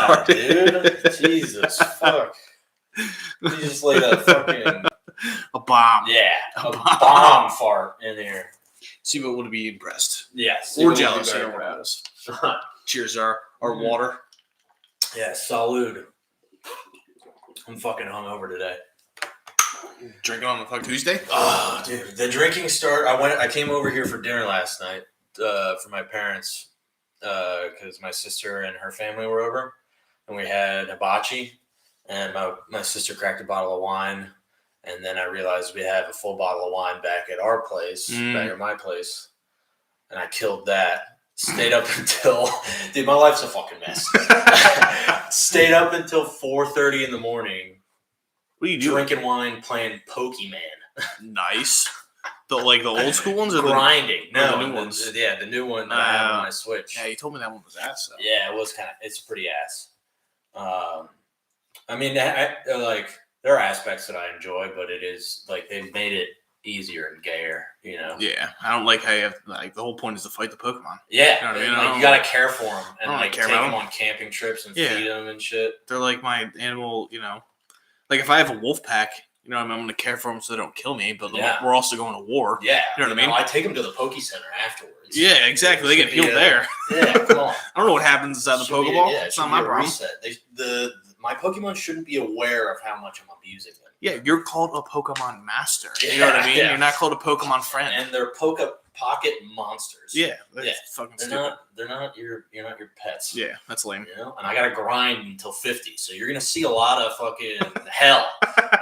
God, dude. Jesus, fuck. You just laid a fucking... A bomb. Yeah, a bomb fart in here. Siva would be impressed. Yes. Or jealous. Cheers, our water. Yeah, salud. I'm fucking hungover today. Drinking on the fuck Tuesday? Oh, dude. The drinking start... I came over here for dinner last night for my parents because my sister and her family were over. And we had hibachi. And my sister cracked a bottle of wine. And then I realized we have a full bottle of wine back at our place, back at my place. And I killed that. Stayed up until... Dude, my life's a fucking mess. Stayed up until 4:30 in the morning. What are you doing? Drinking wine, playing Pokemon. Nice. The old school ones? Or grinding. The new ones? The new one that I have on my Switch. Yeah, you told me that one was ass, though. Yeah, it was it's pretty ass. I mean, there are aspects that I enjoy, but it is like they've made it easier and gayer, you know. Yeah, I don't like how you have the whole point is to fight the Pokemon. Yeah, you know what I mean? You gotta care for them and take them on camping trips and feed them and shit. They're like my animal, you know. Like if I have a wolf pack, you know, I'm going to care for them so they don't kill me. But we're also going to war. Yeah, you know what I mean. I take them to the Poke Center afterwards. Yeah, exactly. They get healed there. Yeah, come on. I don't know what happens inside the Pokeball. It's not my problem. My Pokemon shouldn't be aware of how much I'm abusing them. Yeah, you're called a Pokemon master. You know what I mean? Yeah. You're not called a Pokemon friend. And they're pocket monsters. Yeah, fucking stupid. You're not your pets. Yeah, that's lame. You know, and I gotta grind until 50, so you're gonna see a lot of fucking hell.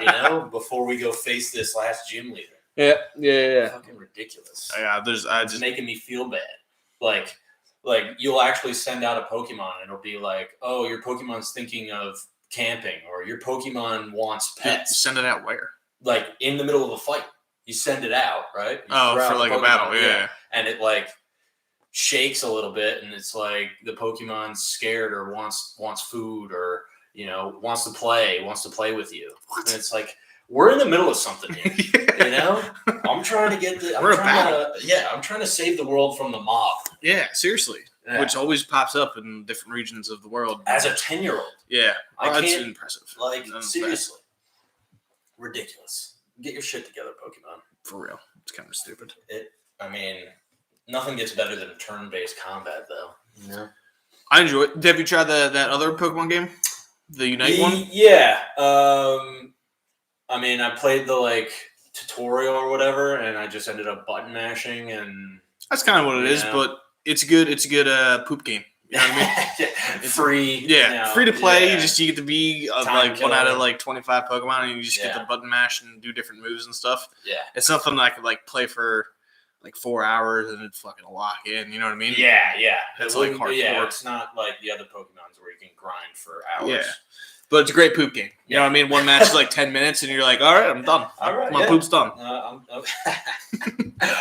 You know, before we go face this last gym leader. Yeah. Fucking ridiculous. Yeah, it's making me feel bad. Like you'll actually send out a Pokemon and it'll be like, oh, your Pokemon's thinking of camping or your Pokemon wants pets. Send it out where? Like in the middle of a fight. You send it out, right? For like a battle, yeah. And it like shakes a little bit and it's like the Pokemon's scared or wants food or, you know, wants to play with you. What? And it's like, we're in the middle of something here. You know? I'm trying to I'm trying to save the world from the mob. Yeah, seriously. Yeah. Which always pops up in different regions of the world. As a 10-year-old. Yeah. That's impressive. Like, seriously. Ridiculous. Get your shit together, Pokemon. For real. It's kind of stupid. Nothing gets better than turn-based combat, though. Yeah. I enjoy it. Have you tried that other Pokemon game? The Unite one? Yeah. I mean, I played the, tutorial or whatever, and I just ended up button mashing, and... That's kind of what it is, but it's good. It's a good poop game. You know what I mean? Free. Yeah, free to play. Yeah. You get to be one out of 25 Pokemon, and you just get to button mash and do different moves and stuff. Yeah, it's something that I could play for 4 hours and it'd fucking lock in. You know what I mean? Yeah. It's hardcore. Yeah, it's not like the other Pokemons where you can grind for hours. Yeah, but it's a great poop game. You know what I mean? One match is 10 minutes, and you're like, all right, I'm done. All right, my poop's done.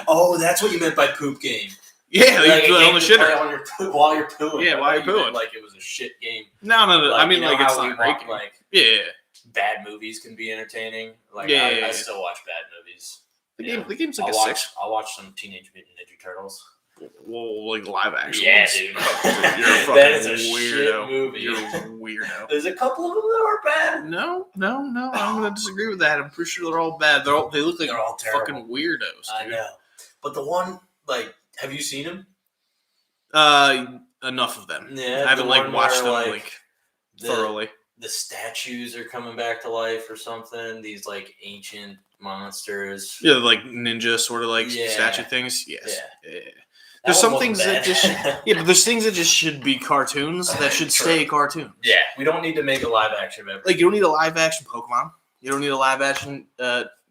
Oh, that's what you meant by poop game. Yeah, you do it on the shitter. While you're pooing. Yeah, while you're pooing. Like it was a shit game. No. I mean, it's not great. Yeah. Bad movies can be entertaining. I still watch bad movies. The game's like a 6. I'll watch some Teenage Mutant Ninja Turtles. Well, live action. Yeah, dude. You're a fucking that is a weirdo. Shit movie. You're a weirdo. There's a couple of them that are bad. No. I'm going to disagree with that. I'm pretty sure they're all bad. They look like they're all terrible. Fucking weirdos. Dude. I know. But the one, have you seen him? Enough of them. Yeah, I haven't watched them thoroughly. The statues are coming back to life or something. These ancient monsters. Yeah, ninja sort of statue things. Yes. Yeah. There's some things that just but there's things that just should be cartoons that should stay cartoons. Yeah, we don't need to make a live action of it. You don't need a live action Pokemon. You don't need a live action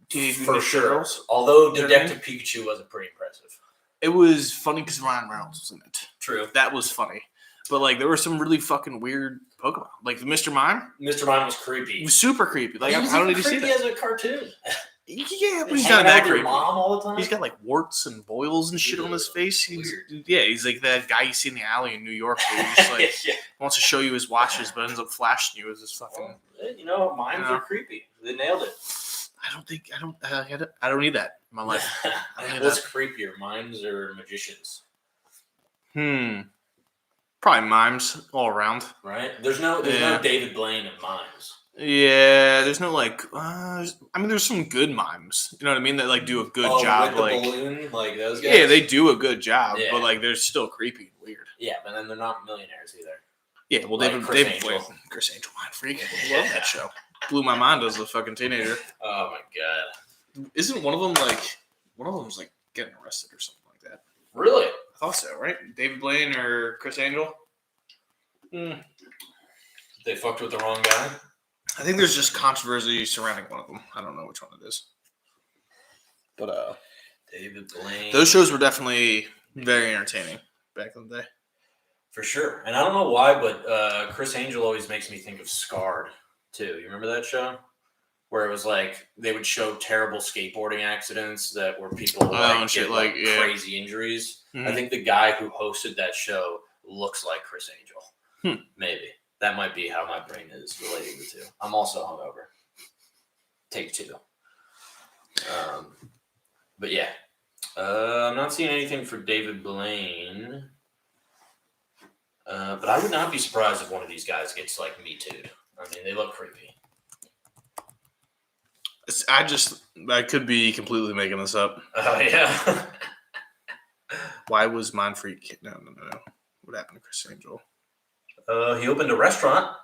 Teenage Mutant Ninja Turtles. Although Detective Pikachu wasn't pretty impressive. It was funny because Ryan Reynolds was in it. True. That was funny. But there were some really fucking weird Pokemon. Mr. Mime. Mr. Mime was creepy. He was super creepy. I don't need to see that. Creepy as a cartoon. Yeah, but he's not that creepy. Mom all the time? He's got warts and boils and shit on his face. He's that guy you see in the alley in New York where he just wants to show you his watches but ends up flashing you as his fucking. Mimes are creepy. They nailed it. I don't need that in my life. What's creepier, mimes or magicians? Probably mimes all around. right? There's no David Blaine in mimes. Yeah, there's no there's some good mimes. You know what I mean? That like do a good job. With the like balloon, like those guys. yeah, they do a good job, Yeah. but like they're still creepy and weird. Yeah, but then they're not millionaires either. Yeah, well, Like Chris Angel. Chris Angel, Mind Freak. I love that show. Blew my mind as a fucking teenager. Oh my god! Isn't one of them like getting arrested or something like that? Really? I thought so, right? David Blaine or Chris Angel? They fucked with the wrong guy. I think there's just controversy surrounding one of them. I don't know which one it is. But David Blaine. those shows were definitely very entertaining back in the day. For sure. And I don't know why, but Chris Angel always makes me think of Scarred, too. You remember that show? Where it was like they would show terrible skateboarding accidents that were people crazy injuries. Mm-hmm. I think the guy who hosted that show looks like Chris Angel. Maybe. That might be how my brain is relating the two. I'm also hungover. Take two. But yeah. I'm not seeing anything for David Blaine. But I would not be surprised if one of these guys gets like Me Too'd. I mean, they look creepy. I could be completely making this up. Oh, yeah. Why was Mind Freak? No. What happened to Chris Angel? He opened a restaurant.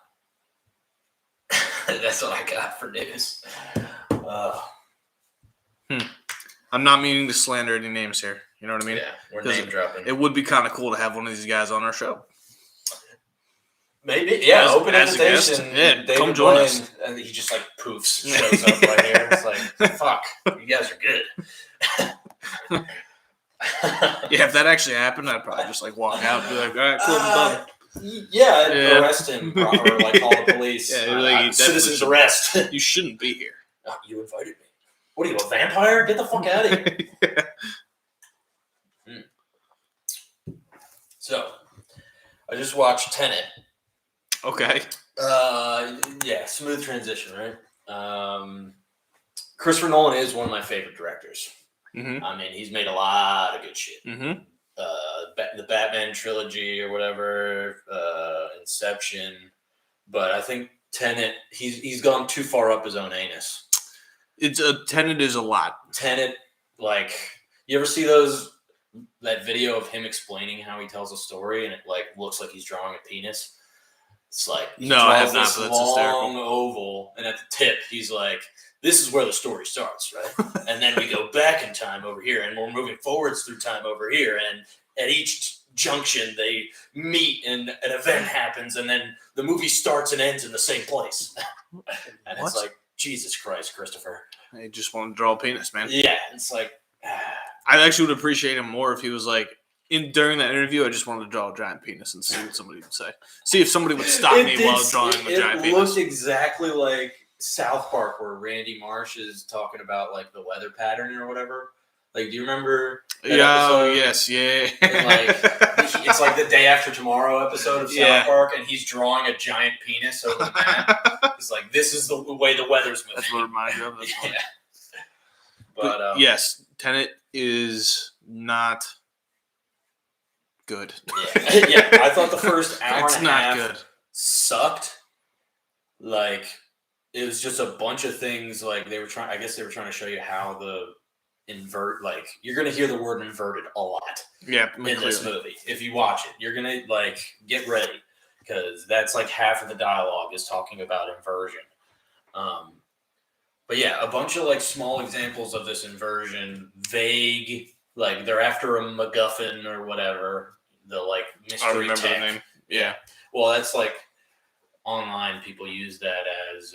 That's what I got for news. I'm not meaning to slander any names here. You know what I mean? Yeah, we're name dropping. It would be kind of cool to have one of these guys on our show. Maybe, yeah. Open invitation. Yeah, come join us. And he just like poofs, shows up right here. It's like, fuck, you guys are good. Yeah, if that actually happened, I'd probably just like walk out and be like, all right, cool, I'm done. Yeah, arrest him or like call the police. Citizens arrest. You shouldn't be here. You invited me. What are you, a vampire? Get the fuck out of here. So, I just watched Tenet. Okay. Yeah, smooth transition, right? Christopher Nolan is one of my favorite directors. Mm-hmm. I mean, he's made a lot of good shit. Mm-hmm. The Batman trilogy or whatever, Inception, but I think Tenet, he's gone too far up his own anus. Tenet is a lot. Tenet, like, you ever see that video of him explaining how he tells a story and it like looks like he's drawing a penis? It's like I have not. This long oval, and at the tip he's like, "This is where the story starts, right?" And then we go back in time over here, and we're moving forwards through time over here, and at each junction they meet, and an event happens, and then the movie starts and ends in the same place. And It's like, Jesus Christ, Christopher! I just want to draw a penis, man. Yeah, it's like. I actually would appreciate him more if he was like, during that interview, I just wanted to draw a giant penis and see what somebody would say. See if somebody would stop me while drawing a giant penis. It looked exactly like South Park, where Randy Marsh is talking about like the weather pattern or whatever. Like, do you remember? Yes, yeah. And, like, it's like the Day After Tomorrow episode of South Park, and he's drawing a giant penis over the map. It's like, this is the way the weather's moving. That's what it reminds me of. Yeah. But yes, Tenet is not good. Yeah, I thought the first hour and a half good. Sucked. Like, it was just a bunch of things. Like, they were trying to show you how the you're going to hear the word inverted a lot in this movie. If you watch it, you're going to like get ready, because that's like half of the dialogue is talking about inversion. But yeah, a bunch of like small examples of this inversion, vague, like they're after a MacGuffin or whatever, the like mystery I remember tech. the name. Yeah. Well, that's like online people use that as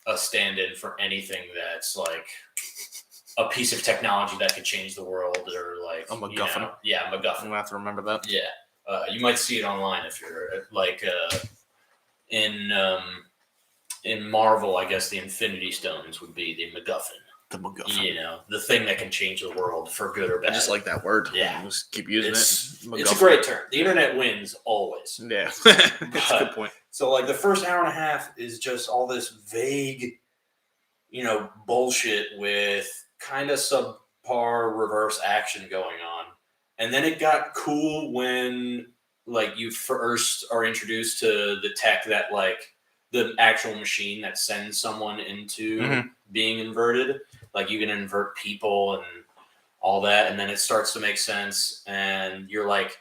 a stand-in for anything that's like a piece of technology that could change the world, or like a MacGuffin. Yeah, a MacGuffin. I'm gonna have to remember that. Yeah, you might see it online if you're like in Marvel. I guess the Infinity Stones would be the MacGuffin. The MacGuffin. You know, the thing that can change the world for good or bad. I just like that word. Yeah, just keep using it. It's a great term. The internet wins always. Yeah, that's a good point. So like the first hour and a half is just all this vague, bullshit with kind of subpar reverse action going on. And then it got cool when like you first are introduced to the tech that like the actual machine that sends someone into being inverted. Like you can invert people and all that, and then it starts to make sense, and you're like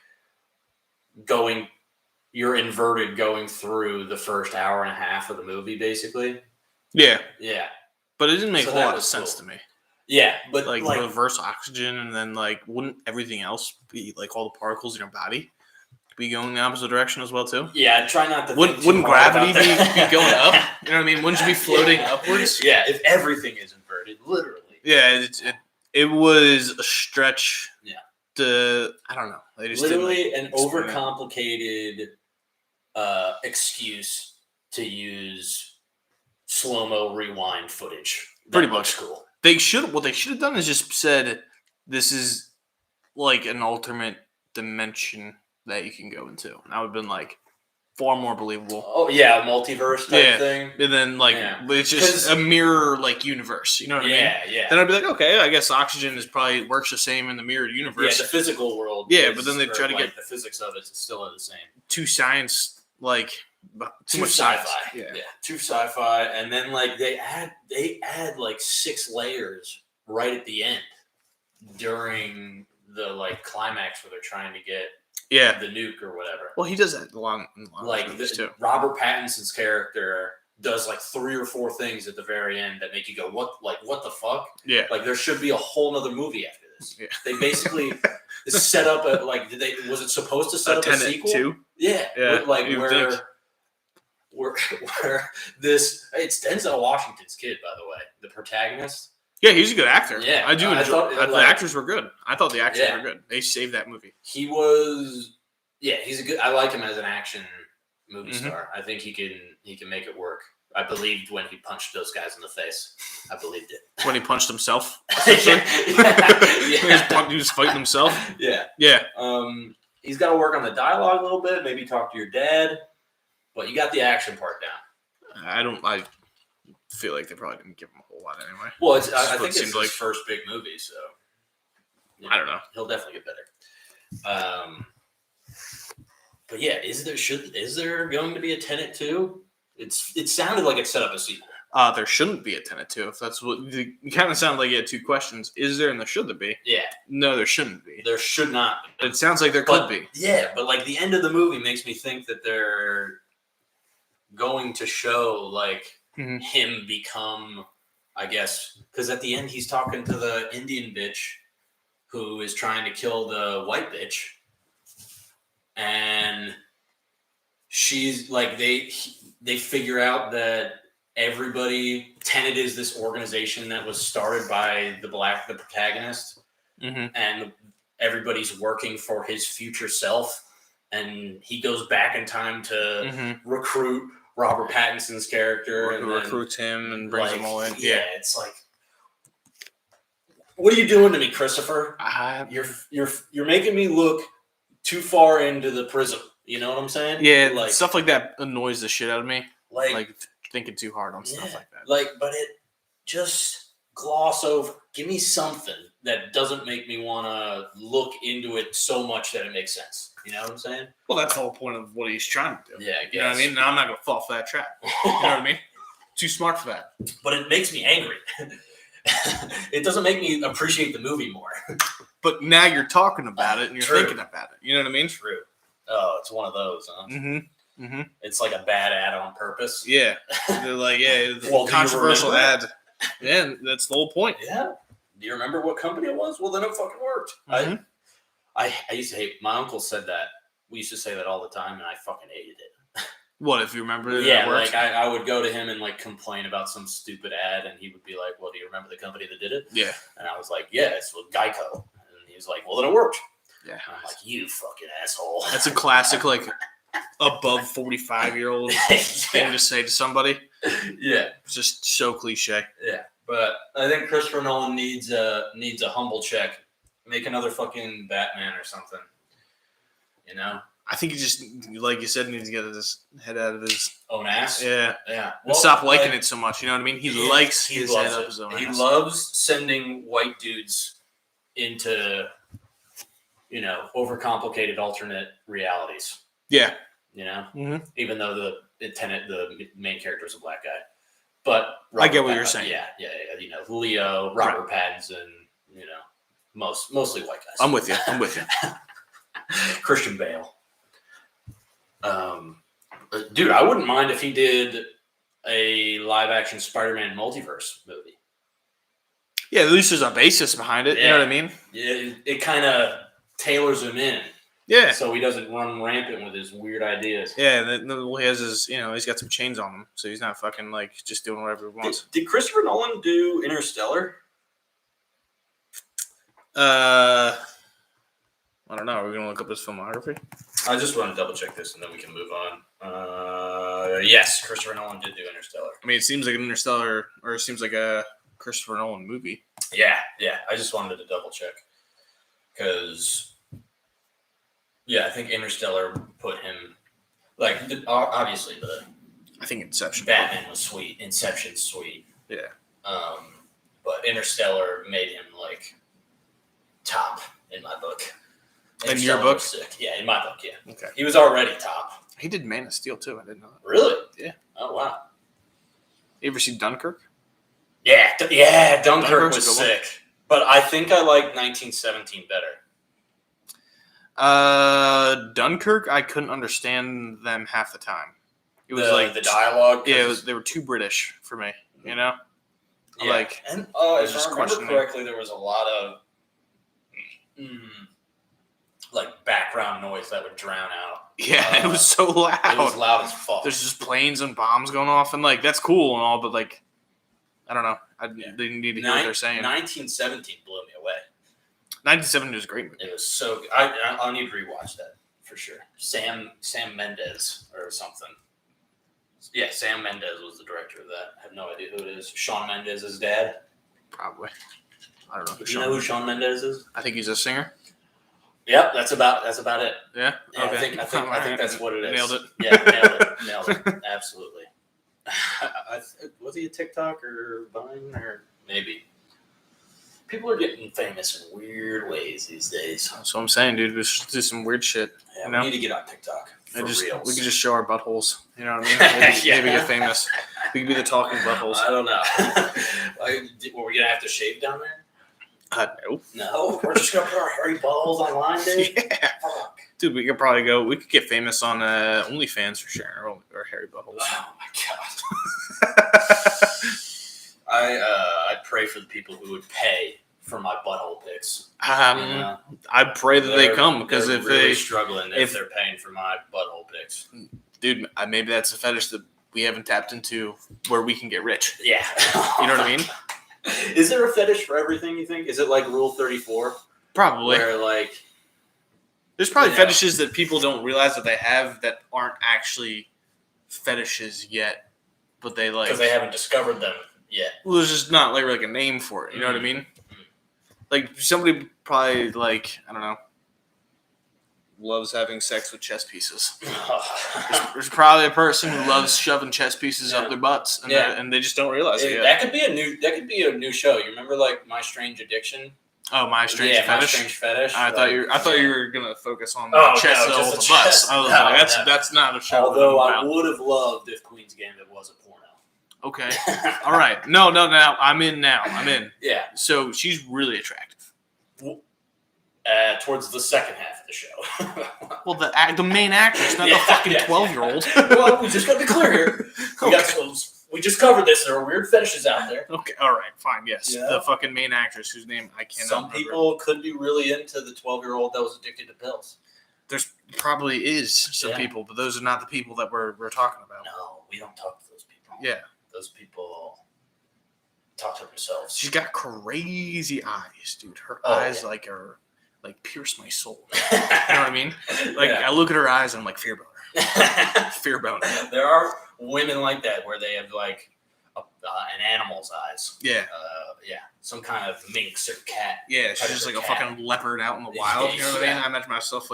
you're inverted going through the first hour and a half of the movie, basically. Yeah. Yeah. But it didn't make a whole lot of sense to me. Yeah, but like reverse oxygen, and then like wouldn't everything else be like all the particles in your body be going the opposite direction as well too? Yeah, try not to. Wouldn't gravity be going up? You know what I mean? Wouldn't you be floating upwards? Yeah, if everything is inverted, literally. Yeah, it was a stretch. Yeah. I don't know. They just literally an overcomplicated excuse to use slow-mo rewind footage. Pretty much cool. What they should have done is just said this is like an alternate dimension that you can go into. And that would have been like far more believable. Oh yeah, multiverse type thing. And then it's just a mirror like universe. You know what I mean? Yeah. Then I'd be like, okay, I guess oxygen works the same in the mirrored universe. Yeah, the physical world. Yeah, but then they try to get the physics of it still are the same. Too science too much sci-fi. Yeah, too sci-fi, and then like they add like 6 layers right at the end during the like climax where they're trying to get the nuke or whatever. Well, he does that a lot like too. Robert Pattinson's character does like 3 or 4 things at the very end that make you go, what the fuck? Yeah, like there should be a whole nother movie after this. Yeah. They basically set up was it supposed to set up a sequel? Too? Yeah, where this it's Denzel Washington's kid, by the way, the protagonist. Yeah, he's a good actor. Yeah, I do enjoy. The actors were good. I thought the actors were good. They saved that movie. He was. Yeah, he's a good. I like him as an action movie star. I think he can make it work. I believed when he punched those guys in the face. I believed it. When he punched himself. Yeah. He was fighting himself. Yeah. Yeah. He's got to work on the dialogue a little bit. Maybe talk to your dad. But you got the action part down. I feel like they probably didn't give him a whole lot anyway. Well, I think it's his first big movie, so I don't know. He'll definitely get better. But yeah, is there going to be a Tenet 2? It sounded like it set up a sequel. There shouldn't be a Tenet 2. If that's what you kind of sounded like you had 2 questions. Is there and there should there be? Yeah. No, there shouldn't be. There should not be. It sounds like there could be. Yeah, but like the end of the movie makes me think that they're going to show like him become, I guess, because at the end he's talking to the Indian bitch who is trying to kill the white bitch, and she's like they figure out that Tenet is this organization that was started by the protagonist, and everybody's working for his future self, and he goes back in time to recruit Robert Pattinson's character and recruits him and brings him all in. Yeah, it's like, what are you doing to me, Christopher? You're making me look too far into the prism. You know what I'm saying? Yeah, like stuff like that annoys the shit out of me. Like thinking too hard on stuff like that. But it just gloss over. Give me something that doesn't make me want to look into it so much that it makes sense. You know what I'm saying? Well, that's the whole point of what he's trying to do. Yeah, I guess. You know what I mean? Now I'm not going to fall for that trap. You know what I mean? Too smart for that. But it makes me angry. It doesn't make me appreciate the movie more. But now you're talking about it and you're thinking about it. You know what I mean? True. Oh, it's one of those, huh? It's like a bad ad on purpose. Yeah. They're like, controversial ad. Yeah, that's the whole point. Yeah. Do you remember what company it was? Well, then it fucking worked. I used to hate. My uncle said that. We used to say that all the time, and I fucking hated it. What, if you remember it? Yeah, like I would go to him and like complain about some stupid ad, and he would be like, "Well, do you remember the company that did it?" Yeah. And I was like, "Yeah, it's with Geico." And he was like, "Well, then it worked." Yeah. And I'm like, "You fucking asshole." That's a classic, like above 45-year-old thing to say to somebody. Yeah. It's just so cliche. Yeah. But I think Christopher Nolan needs a humble check. Make another fucking Batman or something. You know? I think he just, like you said, needs to get his head out of his own ass. Yeah. Yeah. Well, stop liking it so much. You know what I mean? He likes his head up his own ass. He loves sending white dudes into overcomplicated alternate realities. Yeah. Even though Tenet, the main character is a black guy. But I get what you're saying. Yeah. Leo, Robert Pattinson, mostly white guys. I'm with you. Christian Bale. Dude, I wouldn't mind if he did a live-action Spider-Man multiverse movie. Yeah, at least there's a basis behind it. Yeah. You know what I mean? Yeah, it kind of tailors him in. Yeah. So he doesn't run rampant with his weird ideas. Yeah, and all he has is, he's got some chains on him, so he's not fucking, just doing whatever he wants. Did Christopher Nolan do Interstellar? I don't know. Are we going to look up his filmography? I just want to double-check this, and then we can move on. Yes, Christopher Nolan did do Interstellar. I mean, it seems like an Interstellar, or it seems like a Christopher Nolan movie. Yeah. I just wanted to double-check. Because... yeah, I think Interstellar put him obviously I think Inception. Batman was sweet, Inception's sweet. Yeah. But Interstellar made him top in my book. In your book? Sick. Yeah, in my book. Yeah. Okay. He was already top. He did Man of Steel too. I didn't know that. Really? Yeah. Oh wow. You ever see Dunkirk? Yeah. Dunkirk was sick. But I think I like 1917 better. Dunkirk, I couldn't understand them half the time. It was the dialogue. Yeah, they were too British for me. Yeah. And if I remember correctly, there was a lot of background noise that would drown out. Yeah, it was so loud. It was loud as fuck. There's just planes and bombs going off, and that's cool and all, but I don't know. I didn't need to hear what they're saying. 1917 blew me away. 1970 was a great movie. It was so good. I'll need to rewatch that for sure. Sam Mendes or something. Yeah, Sam Mendes was the director of that. I have no idea who it is. Shawn Mendes' dad? Probably. I don't know. Do you know who Shawn Mendes is? I think he's a singer. Yep, that's about it. Yeah? Okay. I think that's what it is. Nailed it. Yeah, nailed it. Absolutely. Was he a TikTok or Vine or maybe? People are getting famous in weird ways these days. That's what I'm saying, dude. We should do some weird shit. Yeah, we need to get on TikTok. For reals. We could just show our buttholes. You know what I mean? Maybe get famous. We could be the talking buttholes. I don't know. Were we going to have to shave down there? No. No? We're just going to put our hairy buttholes online, dude? Yeah. Fuck. Dude, we could probably we could get famous on OnlyFans for sharing our hairy buttholes. Oh, my God. I pray for the people who would pay for my butthole pics. I pray that they come because if really struggling if they're paying for my butthole pics, dude, maybe that's a fetish that we haven't tapped into where we can get rich. Yeah, you know what I mean? Is there a fetish for everything? You think? Is it like Rule 34? Probably. Where there's probably fetishes that people don't realize that they have that aren't actually fetishes yet, but they because they haven't discovered them yet. Well, there's just not like a name for it. You know what I mean? Like somebody probably I don't know, loves having sex with chess pieces. There's probably a person who loves shoving chess pieces up their butts, and they just don't realize it. That could be a new show. You remember My Strange Addiction? Oh, My Strange Fetish. My Strange Fetish. I thought you were gonna focus on chess with the butts. I was like, that's not a show. Although I would have loved if Queen's Gambit was a porno. Okay. All right. No. Now I'm in. Yeah. So she's really attractive. Towards the second half of the show. Well, the main actress, not the fucking 12-year-old. Well, we just got to be clear here. We just covered this. There are weird fetishes out there. Okay. All right. Fine. Yes. Yeah. The fucking main actress whose name I cannot remember. Some people could be really into the 12-year-old that was addicted to pills. There's probably is some people, but those are not the people that we're talking about. No, we don't talk to those people. Yeah. Those people talk to themselves. She's got crazy eyes, dude. Her eyes are pierce my soul. You know what I mean? I look at her eyes and I'm like, fear boner. Fear boner. There are women like that where they have an animal's eyes. Yeah. Some kind of minx or cat. Yeah, she's just like a fucking leopard out in the wild. You know what I mean? I imagine myself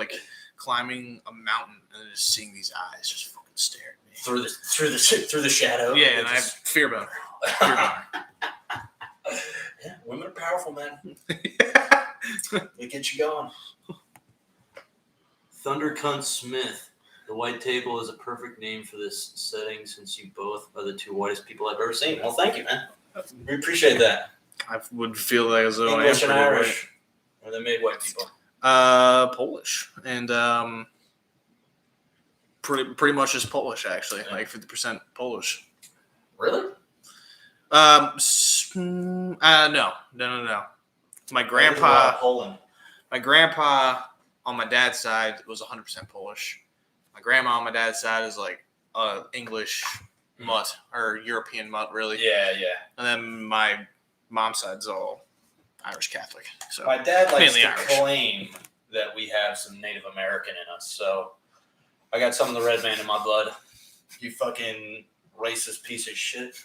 climbing a mountain and just seeing these eyes just fucking stare at me. Through the shadow. Yeah, and I have fear boner. Fear boner. Yeah, women are powerful, man. They get you going. Thunder Cunt Smith. The white table is a perfect name for this setting since you both are the two whitest people I've ever seen. Well, thank you, man. We appreciate that. I would feel like as though English I am and pretty Irish. Or they made white people. Polish and pretty much just Polish actually, like 50% Polish. Really? No. My grandpa on my dad's side was 100% Polish. My grandma on my dad's side is like English mutt or European mutt, really. Yeah. And then my mom's side is all Irish Catholic. So my dad likes to Irish. claim that we have some Native American in us, so I got some of the red man in my blood. You fucking racist piece of shit.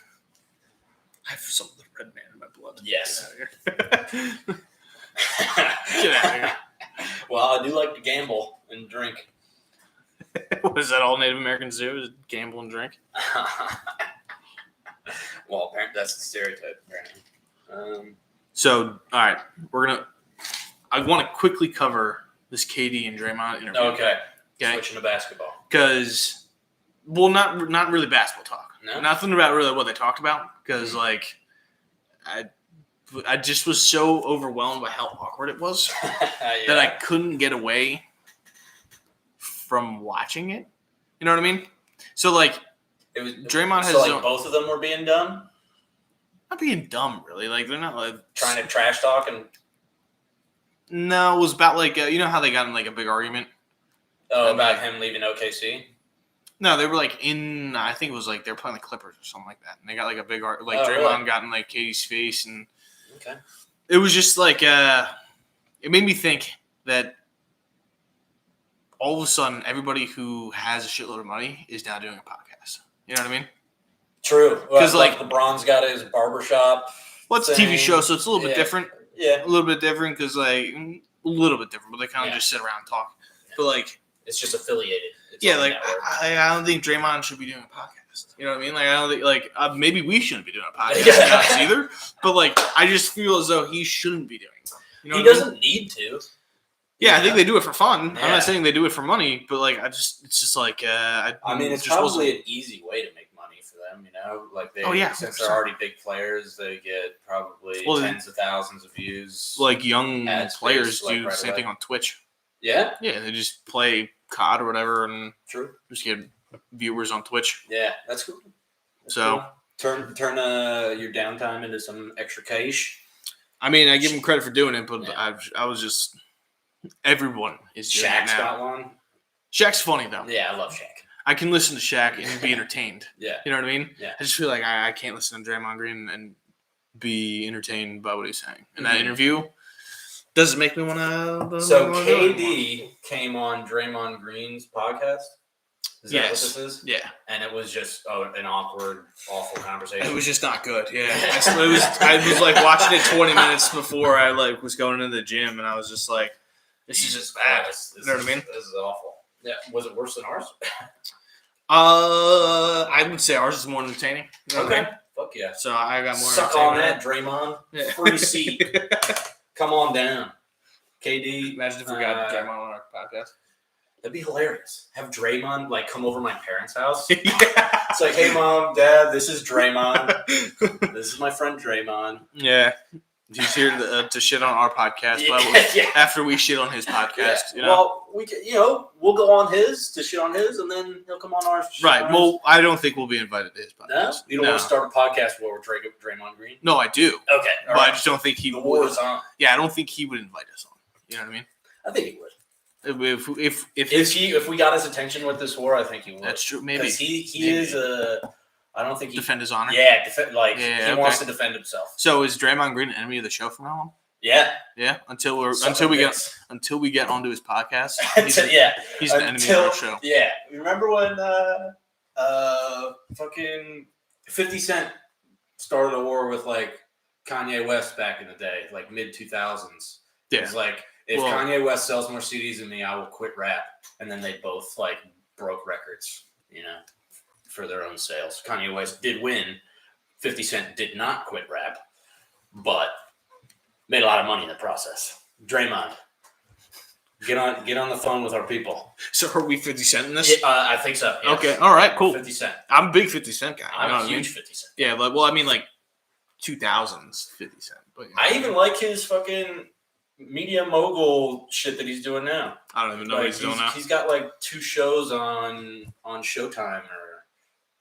I have some of the red man in my blood. Yes. Get out of here. Get out of here. Well, I do like to gamble and drink. What is that all Native Americans do? Is gamble and drink? Well, apparently that's the stereotype, apparently. So, all right, I want to quickly cover this KD and Draymond interview. Okay. Switching to basketball. Because, well, not really basketball talk. No? Nothing about really what they talked about. Because, like, I just was so overwhelmed by how awkward it was that I couldn't get away from watching it. You know what I mean? So, like, Draymond has so, like, both of them were being dumb? Not being dumb, really. Like, they're not, like... Trying to trash talk and... No, it was about, like, you know how they got in, like, a big argument? Oh, about him leaving OKC? No, they were, like, I think it was, like, they were playing the Clippers or something like that. And they got, like, a big argument. Like, Draymond really? Got in, like, KD's face. And okay. It was just, like, it made me think that all of a sudden, everybody who has a shitload of money is now doing a podcast. You know what I mean? True. Because, like, LeBron's got his barbershop. Well, it's a TV show, so it's a little bit different. Yeah. A little bit different because, like, a little bit different, but they kind of just sit around and talk. Yeah. But, like, it's just affiliated. It's like, I don't think Draymond should be doing a podcast. You know what I mean? Like, I don't think, like, maybe we shouldn't be doing a podcast either. But, like, I just feel as though he shouldn't be doing it. You know he doesn't need to. Yeah, I think they do it for fun. Yeah. I'm not saying they do it for money, but, like, it's just like, I mean, it's probably an easy way to make money for them, you know? Like, since they're already big players, they get probably tens of thousands of views. Like, young players do the same thing on Twitch. Yeah? Yeah, they just play COD or whatever and True. Just get viewers on Twitch. Yeah, that's cool. Cool. Turn your downtime into some extra cash. I mean, I give him credit for doing it, but I was just... Everyone is doing Shaq's it now. got one. Shaq's funny, though. Yeah, I love Shaq. I can listen to Shaq and be entertained. Yeah. You know what I mean? Yeah. I just feel like I can't listen to Draymond Green and be entertained by what he's saying. And that interview doesn't make me want to... So KD came on Draymond Green's podcast? Is that what this is? Yeah. And it was just an awkward, awful conversation. It was just not good. Yeah. I was like watching it 20 minutes before I like was going into the gym, and I was just like, this is just bad. You know what I mean? This is awful. Yeah. Was it worse than ours? I would say ours is more entertaining. You know okay. Fuck yeah. So I got more. Suck on that, Draymond. Yeah. Free seat. Come on down. KD. Imagine if we got Draymond on our podcast. That'd be hilarious. Have Draymond like come over to my parents' house. Yeah. It's like, hey mom, dad, this is Draymond. This is my friend Draymond. Yeah. He's here to shit on our podcast, but after we shit on his podcast. Yeah. You know? Well, we can, we'll go on his to shit on his, and then he'll come on ours. Right. Well, I don't think we'll be invited to his podcast. No? You don't want to start a podcast where we're Draymond Green? No, I do. Okay. But right. I just don't think he would. The war is on. Yeah, I don't think he would invite us on. You know what I mean? I think he would. If we got his attention with this war, I think he would. That's true. Maybe because he is a. I don't think he defend his honor. Yeah, he wants to defend himself. So is Draymond Green an enemy of the show from now on? Yeah. Yeah. Until we get onto his podcast. He's an enemy of our show. Yeah. Remember when fucking 50 Cent started a war with like Kanye West back in the day, like mid 2000s. Yeah. It's like if Kanye West sells more CDs than me, I will quit rap. And then they both like broke records, for their own sales. Kanye West did win. 50 Cent did not quit rap, but made a lot of money in the process. Draymond. Get on the phone with our people. So are we 50 Cent in this? Yeah, I think so. Yes. Okay, all right, cool. 50 Cent. I'm a big 50 Cent guy. I'm you know a huge what I mean? 50 Cent. Yeah, well, I mean, like 2000s 50 Cent. But, I even like his fucking media mogul shit that he's doing now. I don't even know what he's doing now. He's got like 2 shows on Showtime or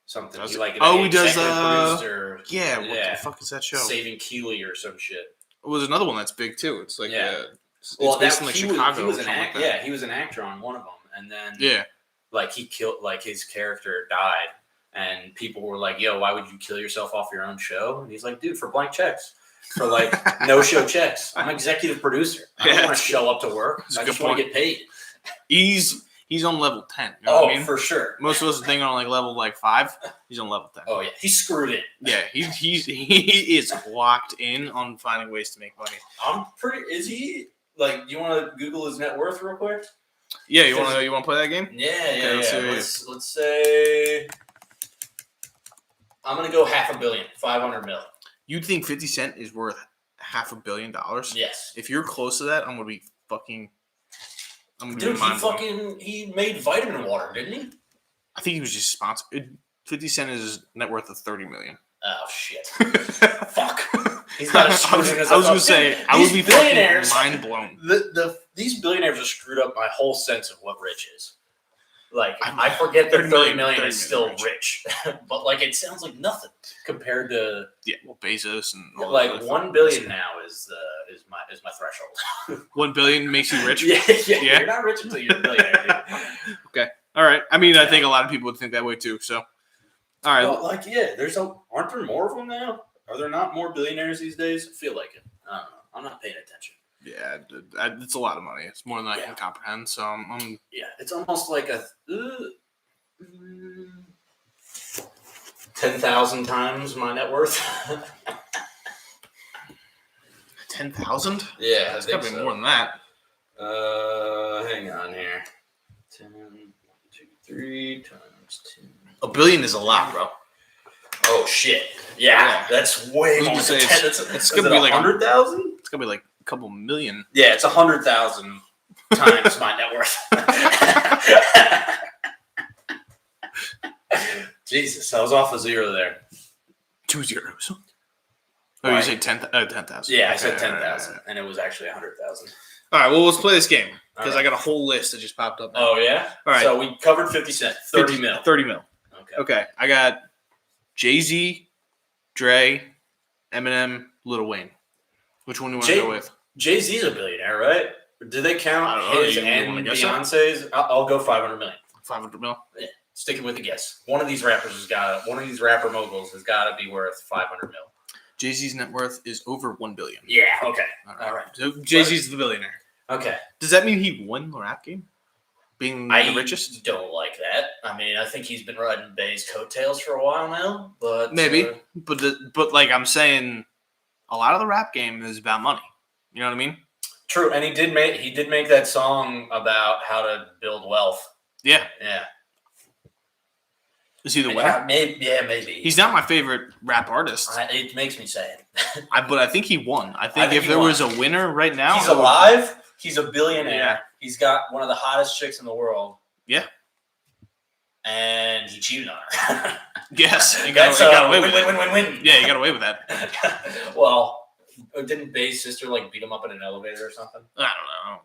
something. Does He it? like He does. produced Yeah, what the fuck is that show? Saving Keeley or some shit. It was another one that's big too. It's like it's well, based in like Chicago. He was an actor. Yeah, he was an actor on one of them, and then like he killed, like his character died, and people were like, "Yo, why would you kill yourself off your own show?" And he's like, "Dude, for blank checks, for like no show checks. I'm executive producer. I don't want to show up to work. I just want to get paid." He's on level 10. You know what I mean? For sure. Most of us think on like level like 5. He's on level 10. Oh yeah, he's screwed in. Yeah, he is locked in on finding ways to make money. Is he like? Do you want to Google his net worth real quick? Yeah, you want to play that game? Yeah. Let's say I'm gonna go $500 million, 500 mil. You think 50 Cent is worth $500 million? Yes. If you're close to that, I'm gonna be fucking. Dude, he made vitamin water, didn't he? I think he was just sponsored. 50 Cent is net worth of $30 million. Oh shit! Fuck. He's got I was gonna say I would be fucking mind blown. These billionaires have screwed up my whole sense of what rich is. Like I forget that 30 million is still rich, but like it sounds like nothing compared to Bezos and all like 1 billion now is my threshold. 1 billion makes you rich. Yeah. You're not rich until you're a billionaire. Dude. Okay, all right. I mean, I think a lot of people would think that way too. So, all right. Well, aren't there more of them now? Are there not more billionaires these days? I feel like it. I don't know. I'm not paying attention. Yeah, it's a lot of money. It's more than I can comprehend. So I'm it's almost like a 10,000 times my net worth. 10,000? Yeah, it's gotta be more than that. Hang on here. 10, 1, 2, 3 times 10. $1 billion is a lot, bro. Oh shit! Yeah. That's way more than 10. It's gonna be like 100,000. It's gonna be like a couple million. Yeah, it's 100,000 times my net worth. Jesus, I was off a zero there. 2 zeros. Oh, you said 10,000. Yeah, I said 10,000, and it was actually 100,000. All right, well, let's play this game because I got a whole list that just popped up now. Oh yeah. All right. So we covered 50 Cent, 30 mil. 30 mil. Okay. I got Jay-Z, Dre, Eminem, Lil Wayne. Which one do you want to go with? Jay-Z's a billionaire, right? Do they count his and Beyonce's? I'll go 500 million. 500 mil? Yeah. Sticking with the guess. One of these rapper moguls has got to be worth 500 mil. Jay-Z's net worth is over 1 billion. Yeah. Okay. All right. So Jay-Z's the billionaire. Okay. Does that mean he won the rap game? Being the richest? I don't like that. I mean, I think he's been riding Bay's coattails for a while now, but maybe. But like I'm saying, a lot of the rap game is about money. You know what I mean? True, and he did make that song about how to build wealth. Yeah. Yeah. Is he the winner? Maybe. He's not my favorite rap artist. It makes me sad. But I think he won. I think if there was a winner right now, he's alive. He's a billionaire. Yeah. He's got one of the hottest chicks in the world. Yeah. And he cheated on her. Yes. He got away with win. Yeah, you got away with that. Well, didn't Bay's sister beat him up in an elevator or something? I don't know.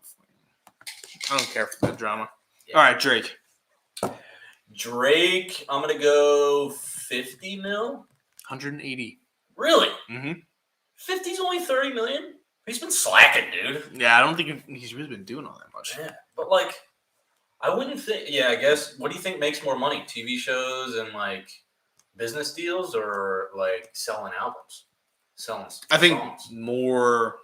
I don't care for that drama. Yeah. All right, Drake, I'm going to go 50 mil. 180. Really? Mm-hmm. 50's only 30 million? He's been slacking, dude. Yeah, I don't think he's really been doing all that much. Yeah, but I wouldn't think. Yeah, I guess. What do you think makes more money? TV shows and business deals, or selling albums, I think songs? More.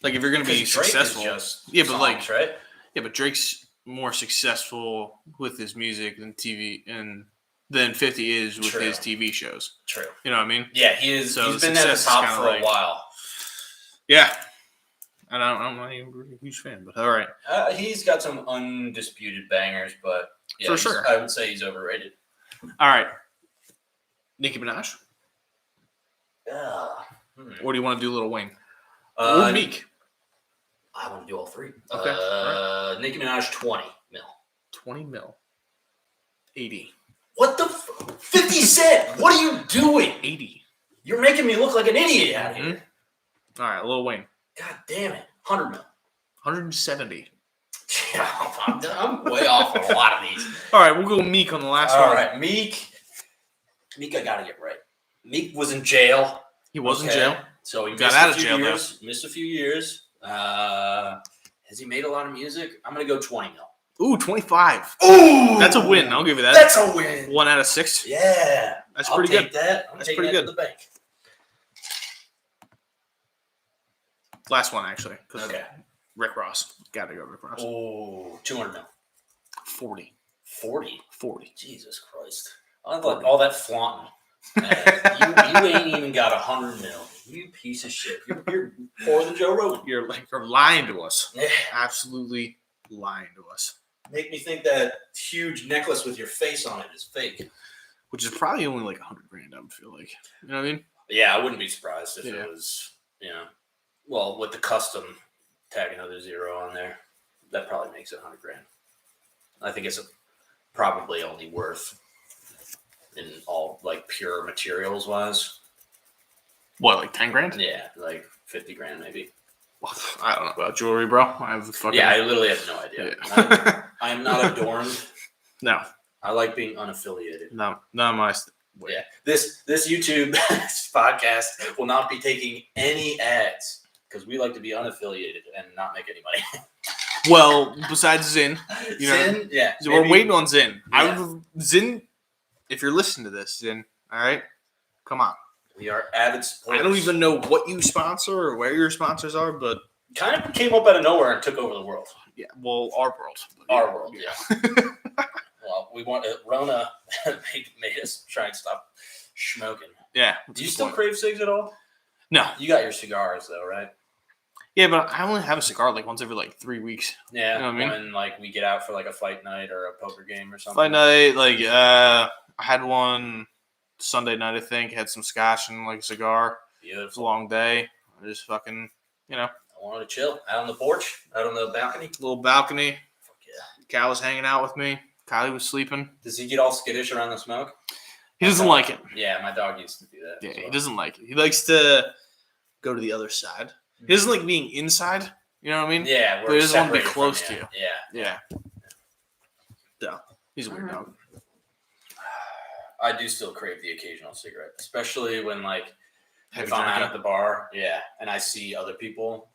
If you're going to be successful, right? Yeah, but Drake's more successful with his music than TV than 50 is with his TV shows. True. You know what I mean? Yeah, he is. So he's been at the top for a while. Yeah. And I'm not even a huge fan, but all right. He's got some undisputed bangers, but yeah, for sure. I would say he's overrated. All right. Nicki Minaj? Or do you want to do Lil Wayne? Or Meek? I want to do all three. Okay. Right. Nicki Minaj, 20 mil. 20 mil. 80. What the 50 Cent? What are you doing? 80. You're making me look like an idiot out here. All right, Lil Wayne. God damn it. 100 mil. 170. Yeah, I'm way off on a lot of these. All right, we'll go Meek on the last one. All right, Meek, I got to get right. Meek was in jail. He was in jail. So he got out of jail, missed a few years. Has he made a lot of music? I'm going to go 20 mil. Ooh, 25. Ooh! That's a win. I'll give you that. That's a win. 1 out of 6. Yeah. That's pretty good. That's pretty good. To the bank. Last one, actually. Okay. Rick Ross. Got to go Rick Ross. Oh, 200 mil. 40. 40? Jesus Christ. I like all that flaunting. You ain't even got 100 mil. You piece of shit. You're poorer than Joe Rogan. You're lying to us. Yeah. Absolutely lying to us. Make me think that huge necklace with your face on it is fake. Which is probably only like $100,000, I would feel like. You know what I mean? Yeah, I wouldn't be surprised if it was, well, with the custom tag another zero on there, that probably makes it $100,000. I think it's probably only worth in all like pure materials wise. What, like $10,000? Yeah, like $50,000 maybe. I don't know about jewelry, bro. I literally have no idea. Yeah. I am not adorned. No. I like being unaffiliated. No, not my way. Yeah. This YouTube podcast will not be taking any ads because we like to be unaffiliated and not make any money. Well, besides Zin. Zin? Yeah. We're waiting on Zin. Yeah. Zin, if you're listening to this, Zin, all right? Come on. We are avid supporters. I don't even know what you sponsor or where your sponsors are, but kind of came up out of nowhere and took over the world. Yeah, well, our world. Our world, yeah. Well, we want Rona made us try and stop smoking. Yeah. Do you still crave cigs at all? No. You got your cigars though, right? Yeah, but I only have a cigar like once every like 3 weeks. Yeah. You know what I mean? When like we get out for like a fight night or a poker game or something. Fight night, like I had one Sunday night, I think. Had some scotch and like a cigar. Beautiful. It was a long day. I just fucking, I wanted to chill out on the porch, out on the balcony. Little balcony. Fuck yeah. Cal was hanging out with me. Kylie was sleeping. Does he get all skittish around the smoke? He doesn't like it. Yeah, my dog used to do that. Yeah, he doesn't like it. He likes to go to the other side. He doesn't like being inside. You know what I mean? Yeah, but he doesn't want to be close to you. Yeah. So he's a weird dog. I do still crave the occasional cigarette, especially when like if I'm out drinking. at the bar, and I see other people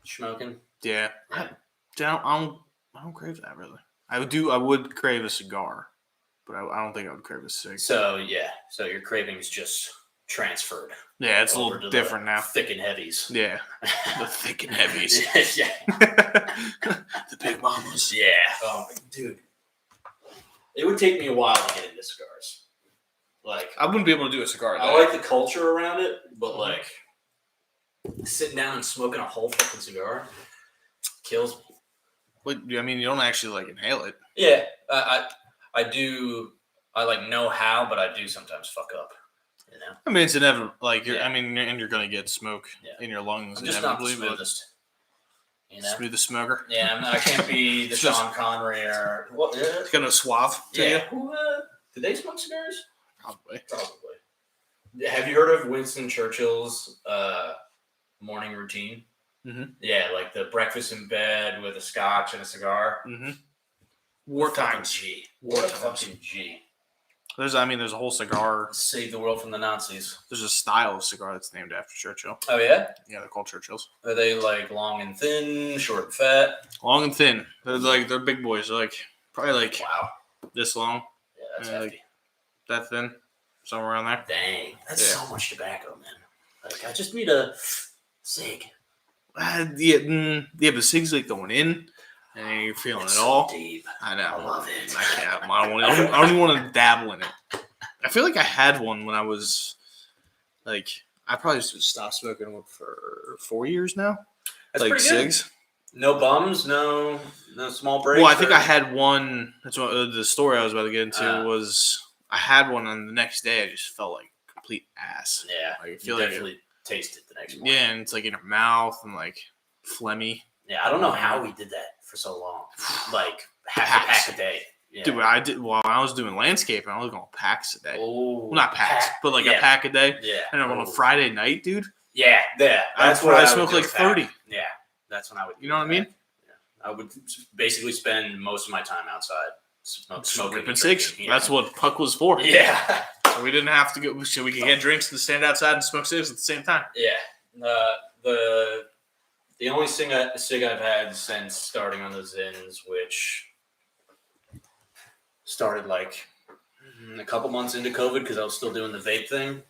smoking. Yeah, I don't crave that really. I would crave a cigar, but I don't think I would crave a cig. So your cravings just transferred. Yeah, it's a little different now. Thick and heavies. Yeah, the thick and heavies. Yeah. The big mamas. Yeah. Oh, dude. It would take me a while to get into cigars. Like I wouldn't be able to do a cigar. I like the culture around it, but like sitting down and smoking a whole fucking cigar kills me. But I mean, you don't actually like inhale it. Yeah, I do. I like know how, but I do sometimes fuck up. You know. I mean, it's inevitable. Like you're, I mean, and you're gonna get smoke in your lungs. I'm just not the smoothest. Smoothest smoker. Yeah, I can't be the Sean Connery or what? It's got no suave to you. Do they smoke cigars? Probably. Have you heard of Winston Churchill's morning routine? Mm-hmm. Yeah, like the breakfast in bed with a scotch and a cigar. Mm-hmm. Wartime G. Fucking G. There's a whole cigar. Save the world from the Nazis. There's a style of cigar that's named after Churchill. Oh yeah? Yeah, they're called Churchills. Are they like long and thin, short and fat? Long and thin. They're big boys. They're like probably like this long. Yeah, that's hefty. Like that thin, somewhere around there. Dang, that's so much tobacco, man. Like I just need a cig. But cigs like going in, and you're feeling it all. Deep. I know. I love it. I can't. I don't even want to dabble in it. I feel like I had one when I was like I probably just stopped smoking for 4 years now. That's like pretty good. cigs. No bums, no small breaks. Well, I think I had one. That's what the story I was about to get into was. I had one, and the next day I just felt like complete ass. Yeah, like, I feel definitely taste it the next morning. Yeah, and it's like in your mouth and like phlegmy. Yeah, I don't know how we did that for so long. Like half a pack a day. Yeah. Dude, I did while I was doing landscaping. I was going packs a day. Oh, Well, not packs, but like a pack a day. Yeah. And then on a Friday night, dude. Yeah. That's what I would smoked do like a pack. 30. Yeah, that's when I would. You know what I mean? Yeah. I would basically spend most of my time outside smoking Ripping and cigs. drinking. That's what Puck was for. Yeah. So we didn't have to go. So we could get drinks and stand outside and smoke cigs at the same time. Yeah. The only cig I've had since starting on the Zins, which started like a couple months into COVID because I was still doing the vape thing,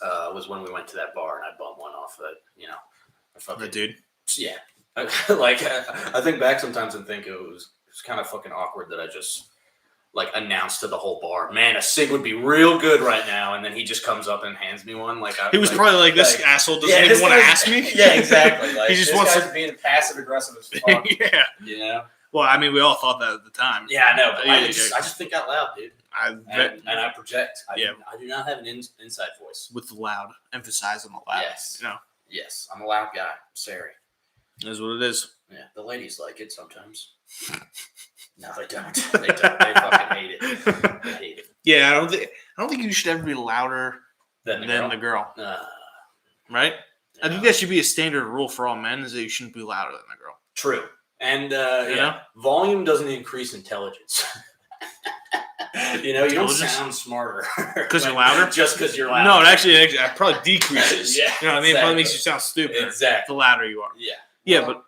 was when we went to that bar and I bummed one off The dude. Yeah. I think back sometimes and think it was kind of fucking awkward that I just like announced to the whole bar, man, a cig would be real good right now, and then he just comes up and hands me one. He was probably like, this asshole doesn't even want to ask me. Yeah, exactly. Like, he just this wants guy's being passive aggressive as fuck. Yeah. You know? Well, I mean, we all thought that at the time. Yeah, I know. But I just think out loud, dude. And I project. I do not have an inside voice. With the loud, emphasize on the loud. Yes. You know? Yes, I'm a loud guy. Sorry. It is what it is. Yeah, the ladies like it sometimes. No, they don't. They don't. They fucking hate it. They hate it. Yeah, I don't think you should ever be louder than the girl. Right? I think that should be a standard rule for all men, is that you shouldn't be louder than the girl. True. And volume doesn't increase intelligence. You don't sound smarter because you're louder. Just because you're loud. No, it actually probably decreases. Yeah, you know what I mean? It probably makes you sound stupid. Exactly. The louder you are. Yeah. Yeah, but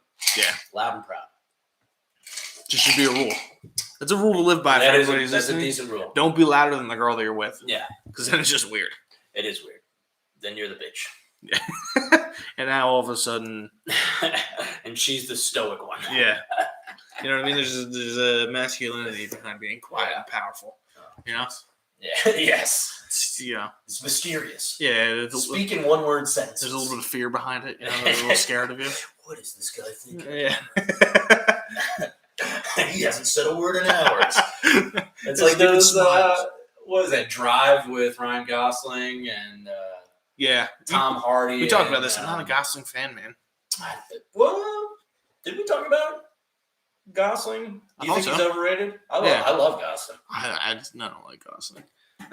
loud and proud. Just should be a rule. That's a rule to live by. That's a decent rule. Don't be louder than the girl that you're with. Yeah, because then it's just weird. It is weird. Then you're the bitch. Yeah. And now all of a sudden, and she's the stoic one. Yeah. You know what I mean? There's a masculinity behind being quiet and powerful. You know? Yeah. Yes. It's mysterious. Yeah. Speak in one-word sentences. There's a little bit of fear behind it. They're a little scared of you. What is this guy thinking? Yeah. He hasn't said a word in hours. It's like those. What is that? Drive with Ryan Gosling and Tom Hardy. We talked about this. I'm not a Gosling fan, man. Well, did we talk about Gosling? Do you think he's overrated? I love Gosling. I don't like Gosling.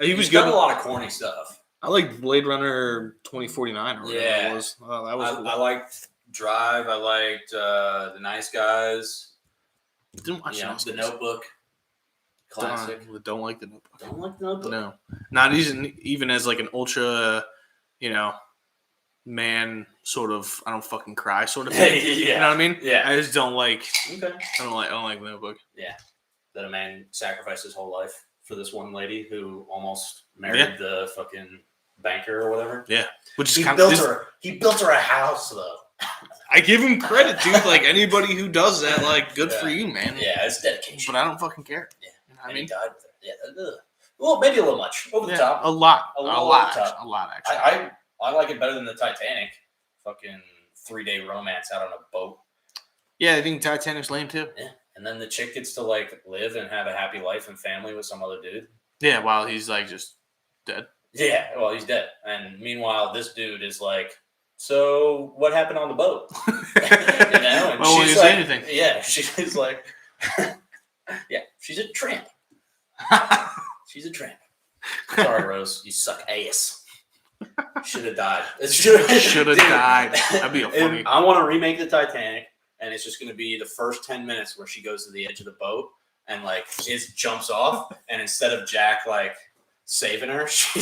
He's done a lot of corny stuff. I like Blade Runner 2049 or whatever it was. Oh, that was cool. I liked Drive. I liked The Nice Guys. Didn't watch The Notebook. Classic. Don't like The Notebook. Don't like The Notebook? No. Not even as like an ultra, man sort of, I don't fucking cry sort of thing. Yeah. You know what I mean? Yeah. I just don't like, okay. I don't like The Notebook. Yeah. That a man sacrificed his whole life for this one lady who almost married the fucking banker or whatever. Yeah. Which is he built her a house though. I give him credit, dude. Like anybody who does that, like good for you, man. Yeah, it's dedication. But I don't fucking care. Yeah. You know what I mean? He died with her. Yeah. Well, maybe a little much. Over the top. A lot. A lot Actually. I like it better than the Titanic. Fucking 3-day romance out on a boat. Yeah, I think Titanic's lame too. Yeah. And then the chick gets to like live and have a happy life and family with some other dude. Yeah, while he's like just dead. Yeah, well, he's dead. And meanwhile, this dude is like, so what happened on the boat? And well, she's like, say anything. Yeah, she's like, yeah, she's a tramp. She's a tramp. Sorry, Rose, you suck ass. Should have died. Should have died. That'd be a funny. I want to remake the Titanic, and it's just going to be the first 10 minutes where she goes to the edge of the boat and like jumps off, and instead of Jack like saving her, she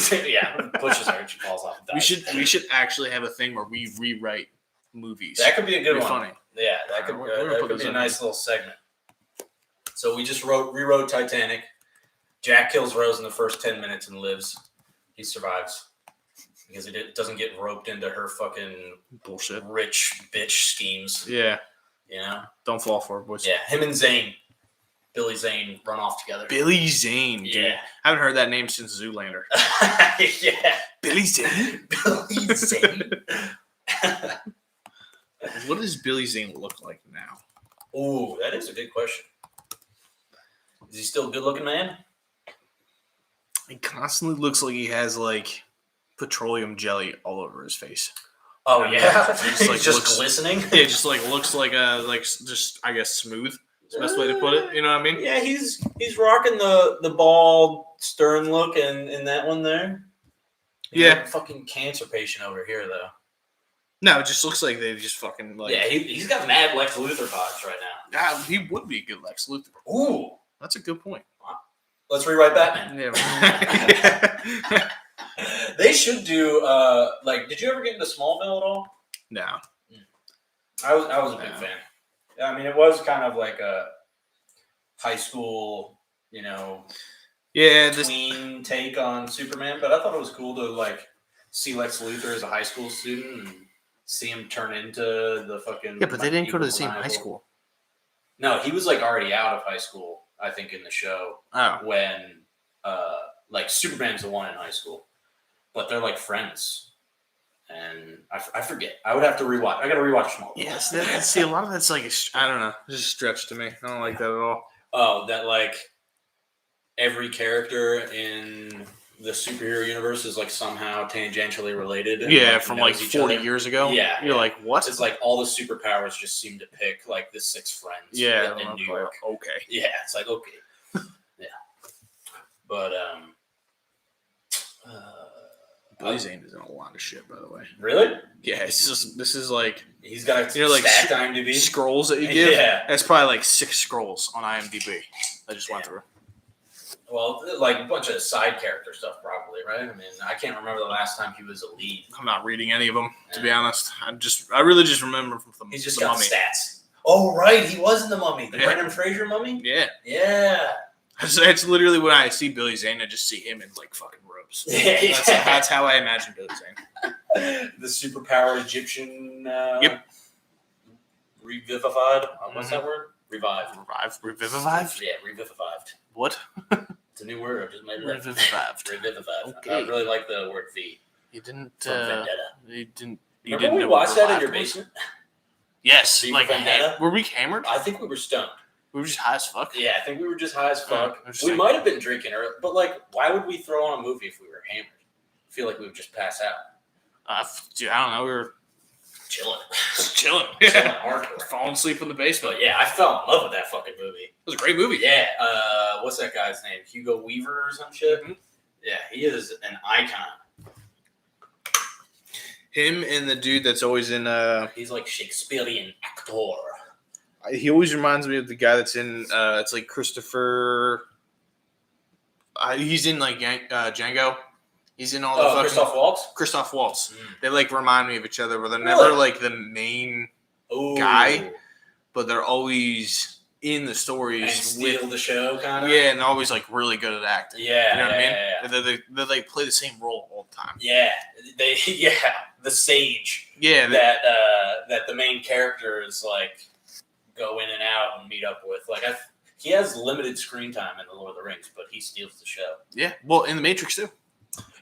pushes her and she falls off. And dies. We should actually have a thing where we rewrite movies. That could be a good one. Funny. Yeah, that could be a nice little segment. So we just rewrote Titanic. Jack kills Rose in the first 10 minutes and lives. He survives because it doesn't get roped into her fucking bullshit, rich bitch schemes. Yeah, don't fall for it, boys. Yeah, him and Billy Zane run off together. Billy Zane, dude. Yeah. I haven't heard that name since Zoolander. Yeah. Billy Zane? Billy Zane. What does Billy Zane look like now? Ooh, that is a good question. Is he still a good-looking man? He constantly looks like he has, like, petroleum jelly all over his face. Oh yeah, It just looks, glistening. Yeah, just looks like just I guess smooth. That's the best way to put it. You know what I mean? Yeah, he's rocking the bald stern look in that one there. He's like a fucking cancer patient over here though. No, it just looks like they just fucking Yeah, he's got mad Lex Luthor vibes right now. Yeah, he would be a good Lex Luthor. Ooh, that's a good point. Let's rewrite Batman. Yeah. They should do did you ever get into Smallville at all? No. I was a big fan. I mean, it was kind of like a high school, tween take on Superman, but I thought it was cool to see Lex Luthor as a high school student and see him turn into the fucking. Yeah, but they didn't go to the same high school. No, he was already out of high school, I think, in the show. Oh. When Superman's the one in high school. But they're friends. And I forget. I would have to rewatch. I got to rewatch Smallville. Yes, see, a lot of that's I don't know, just a stretch to me. I don't like that at all. Oh, that every character in the superhero universe is somehow tangentially related. And, yeah, from 40 years ago. Yeah, you're like, what? It's all the superpowers just seem to pick the 6 friends. Yeah, in New York. Okay. Yeah, it's okay. Yeah, but Billy Zane is in a lot of shit, by the way. Really? Yeah, this is he's got a stacked IMDb scrolls that you give. Yeah, that's probably 6 scrolls on IMDb. I just went through. Well, a bunch of side character stuff, probably, right? I mean, I can't remember the last time he was a lead. I'm not reading any of them, to be honest. I really just remember from He's just the got Mummy. Stats. Oh, right, he was in the Mummy, the Yeah. Brendan Fraser Mummy. Yeah. It's literally when I see Billy Zane, I just see him in fucking robes. Yeah. That's how I imagine Billy Zane. The superpowered Egyptian. Yep. Revivified. What's that word? Revived. Revived? Yeah, revivived. What? It's a new word. I just made it up. Revived. Revivived. Okay. I really like the word V. You didn't. From Vendetta. You didn't. You Remember didn't we know what watched that in revived your was? basement? Yes. V for Vendetta? Were we hammered? I think we were stoned. We were just high as fuck. Yeah, I think we were just high as fuck. Yeah, we might have been drinking, but why would we throw on a movie if we were hammered? I feel like we would just pass out. Dude, I don't know. We were Chilling. chilling. Chilling hardcore. Falling asleep in the basement. But yeah, I fell in love with that fucking movie. It was a great movie. Yeah. What's that guy's name? Hugo Weaver or some shit? Mm-hmm. Yeah, he is an icon. Him and the dude that's always in. He's Shakespearean actor. He always reminds me of the guy that's in. It's Christopher. He's in Django. He's in all the fucking. Christoph Waltz? Christoph Waltz. Mm. They remind me of each other, but they're Really? never the main Ooh. guy. But they're always in the stories And steal the show, kind of? Yeah, and they're always really good at acting. Yeah. You know what I mean? Yeah. They play the same role all the time. Yeah. The sage. Yeah. That the main characters go in and out and meet up with. He has limited screen time in The Lord of the Rings, but he steals the show. Yeah. Well, in the Matrix too.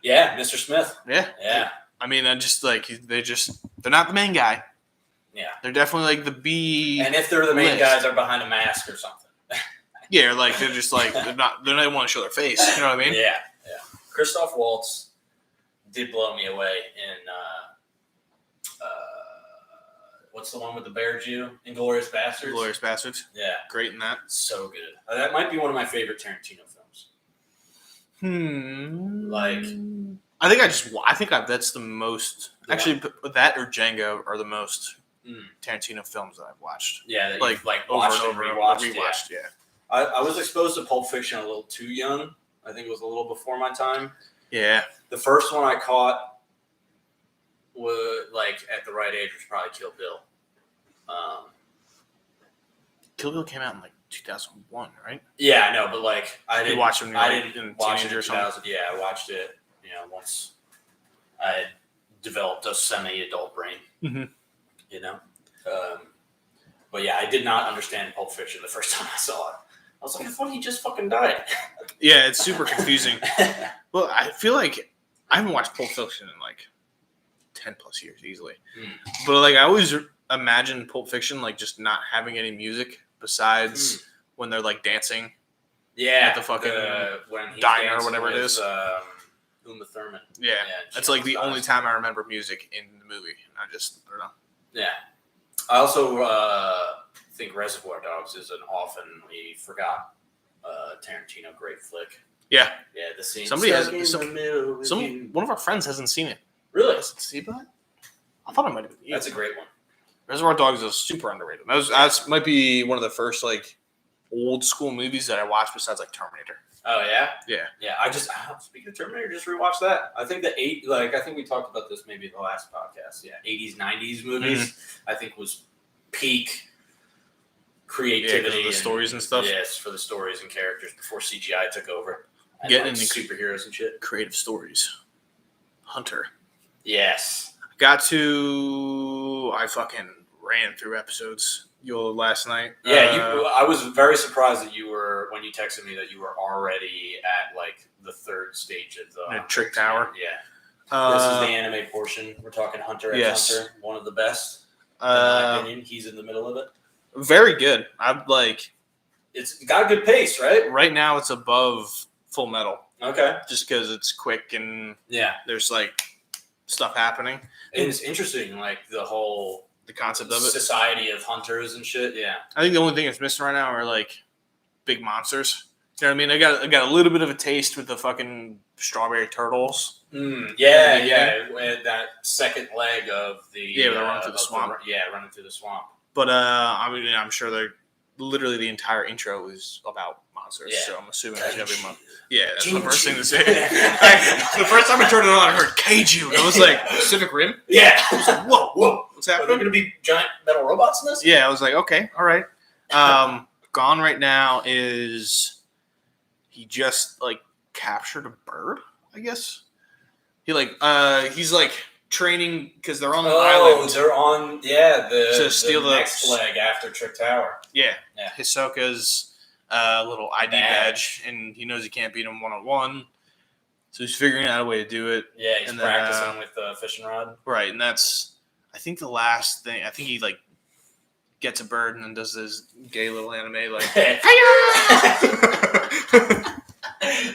Yeah, Mr. Smith. Yeah. Yeah. I mean, they're not the main guy. Yeah. They're definitely the B. And if they're the main list. guys, they're behind a mask or something. Yeah, they're just they don't want to show their face. You know what I mean? Yeah. Christoph Waltz did blow me away in what's the one with the bear Jew? Inglourious Bastards. Glorious Bastards. Yeah. Great in that. So good. That might be one of my favorite Tarantino films. I think that's the most. Yeah. Actually, that or Django are the most Tarantino films that I've watched. Yeah, that over watched and and over, rewatched. Yeah. I was exposed to Pulp Fiction a little too young. I think it was a little before my time. Yeah. The first one I caught was at the right age was probably Kill Bill. Kill Bill came out in 2001, right? Yeah, I know, but I didn't watch it when you I were didn't a watch it teenager in or something? 2000. Yeah, I watched it. Once I had developed a semi-adult brain. Mm-hmm. But yeah, I did not understand Pulp Fiction the first time I saw it. I was like, I thought he just fucking died. Yeah, it's super confusing. Well, I feel like I haven't watched Pulp Fiction in 10 plus years easily. But I always imagine Pulp Fiction just not having any music besides when they're dancing. Yeah, at the fucking when he's diner or dancing whatever it with, is. Uma Thurman. Yeah, that's the only time I remember music in the movie. I don't know. Yeah. I also think Reservoir Dogs is an oftenly forgot Tarantino great flick. Yeah. Yeah, the scene. Somebody has one of our friends hasn't seen it. Really? See that? I thought it might have been you. That's a great one. Reservoir Dogs is super underrated. That might be one of the first like old school movies that I watched besides like Terminator. Oh yeah, yeah. I just speaking of Terminator, just rewatched that. I think I think we talked about this maybe the last podcast. Yeah, 80s, 90s movies. I think was peak creativity, the stories and stuff. Yes, for the stories and characters before CGI took over. And Getting like into superheroes and shit. Creative stories. Hunter. Yes. I fucking ran through episodes last night. Yeah, I was very surprised that when you texted me that you were already at like the third stage of the Trick Tower. Yeah. This is the anime portion. We're talking Hunter x Hunter, one of the best. In my opinion, he's in the middle of it. Very good. It's got a good pace, right? Right now, it's above Full Metal. Okay. Just because it's quick and there's like stuff happening. And it's interesting, like the concept of it, society of hunters and shit. Yeah. I think the only thing that's missing right now are like big monsters. You know what I mean? I got a little bit of a taste with the fucking strawberry turtles. Yeah. That second leg of the running through the swamp. Running through the swamp. But I'm sure they're literally the entire intro is about monsters. Yeah. So I'm assuming that every month. Yeah, that's the first thing to say. The first time I turned it on, I heard Kaiju, and I was like, Pacific Rim. Yeah. I was like, whoa, what's happening? Are there going to be giant metal robots in this? Yeah, I was like, okay, all right. Gone right now is he just like captured a bird, I guess. He's like training because they're on the island. They're on to steal the next leg after Trick Tower. Yeah. Hisoka's little ID badge, and he knows he can't beat him 1-on-1, so he's figuring out a way to do it. Yeah, he's practicing with the fishing rod. Right, and that's I think the last thing. I think he like gets a bird and then does this gay little anime like.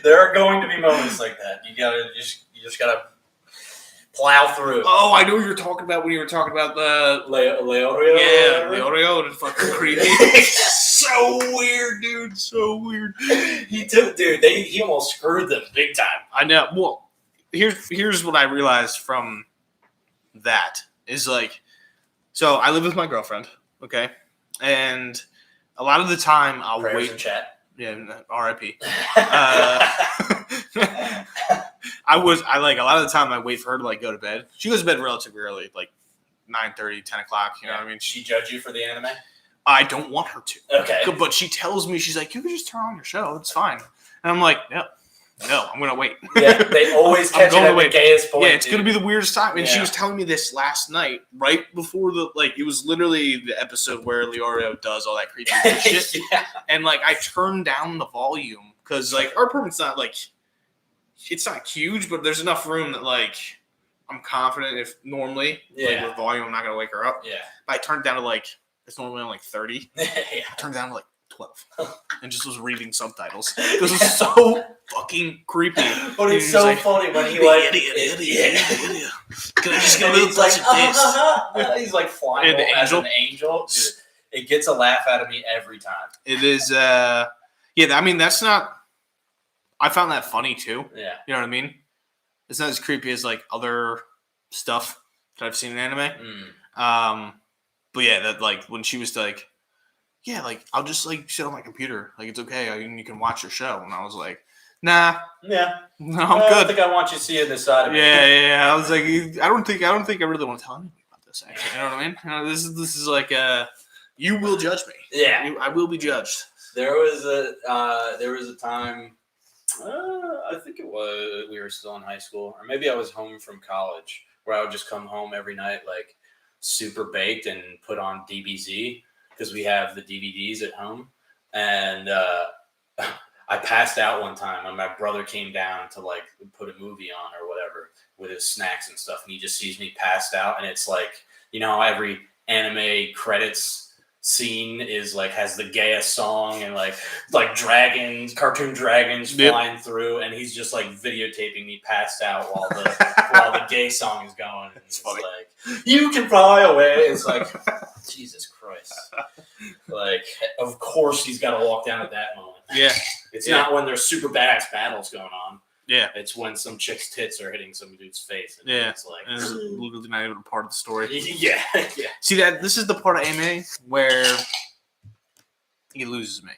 There are going to be moments like that. You just gotta plow through. Oh, I know what you were talking about when you were talking about the Leorio. Yeah, Leorio is fucking creepy. So weird, dude. So weird. He almost screwed them big time. I know. Well, here's what I realized from that is like, so I live with my girlfriend, okay, and a lot of the time I'll Prayers wait. In chat. Yeah, R.I.P. I like a lot of the time I wait for her to like go to bed. She goes to bed relatively early, like 9:30, 10 o'clock. You know what I mean? She judge you for the anime? I don't want her to. Okay. But she tells me, she's like, you can just turn on your show. It's fine. And I'm like, no, I'm going to wait. Yeah, they always catch it at the gayest point. Yeah, it's going to be the weirdest time. And she was telling me this last night, right before it was literally the episode where Leorio does all that creepy shit. Yeah. And like, I turned down the volume because like our apartment's not like, it's not huge, but there's enough room that like, I'm confident if normally like, with volume, I'm not going to wake her up. Yeah. But I turned down to like, it's normally on like 30. Yeah. I turned down to like 12 and just was reading subtitles. This is so fucking creepy. But it's so funny when he like idiot. Can I just get a little touch of this? He's like flying as an angel. Dude, it gets a laugh out of me every time. It is I mean that's not I found that funny too. Yeah. You know what I mean? It's not as creepy as like other stuff that I've seen in anime. But yeah, that like when she was like, yeah, like I'll just like sit on my computer, like it's okay, you can watch your show, and I was like, nah, no, I'm good. I don't think I want you seeing this side of me. Yeah. I was like, I don't think I really want to tell anybody about this. Actually, you know what I mean? This is like you will judge me. Yeah, I will be judged. There was a time. I think it was we were still in high school, or maybe I was home from college, where I would just come home every night like super baked and put on DBZ because we have the DVDs at home. And I passed out one time and my brother came down to like put a movie on or whatever with his snacks and stuff. And he just sees me passed out. And it's like, you know, every anime credits scene is like has the gayest song and like dragons, cartoon dragons flying through, and he's just like videotaping me passed out while the gay song is going. And it's like, you can fly away. It's like, Jesus Christ. Like, of course he's got to walk down at that moment. Yeah. It's not when there's super badass battles going on. Yeah. It's when some chick's tits are hitting some dude's face. And it's like, and it's literally not even a part of the story. Yeah. See, this is the part of anime where he loses me.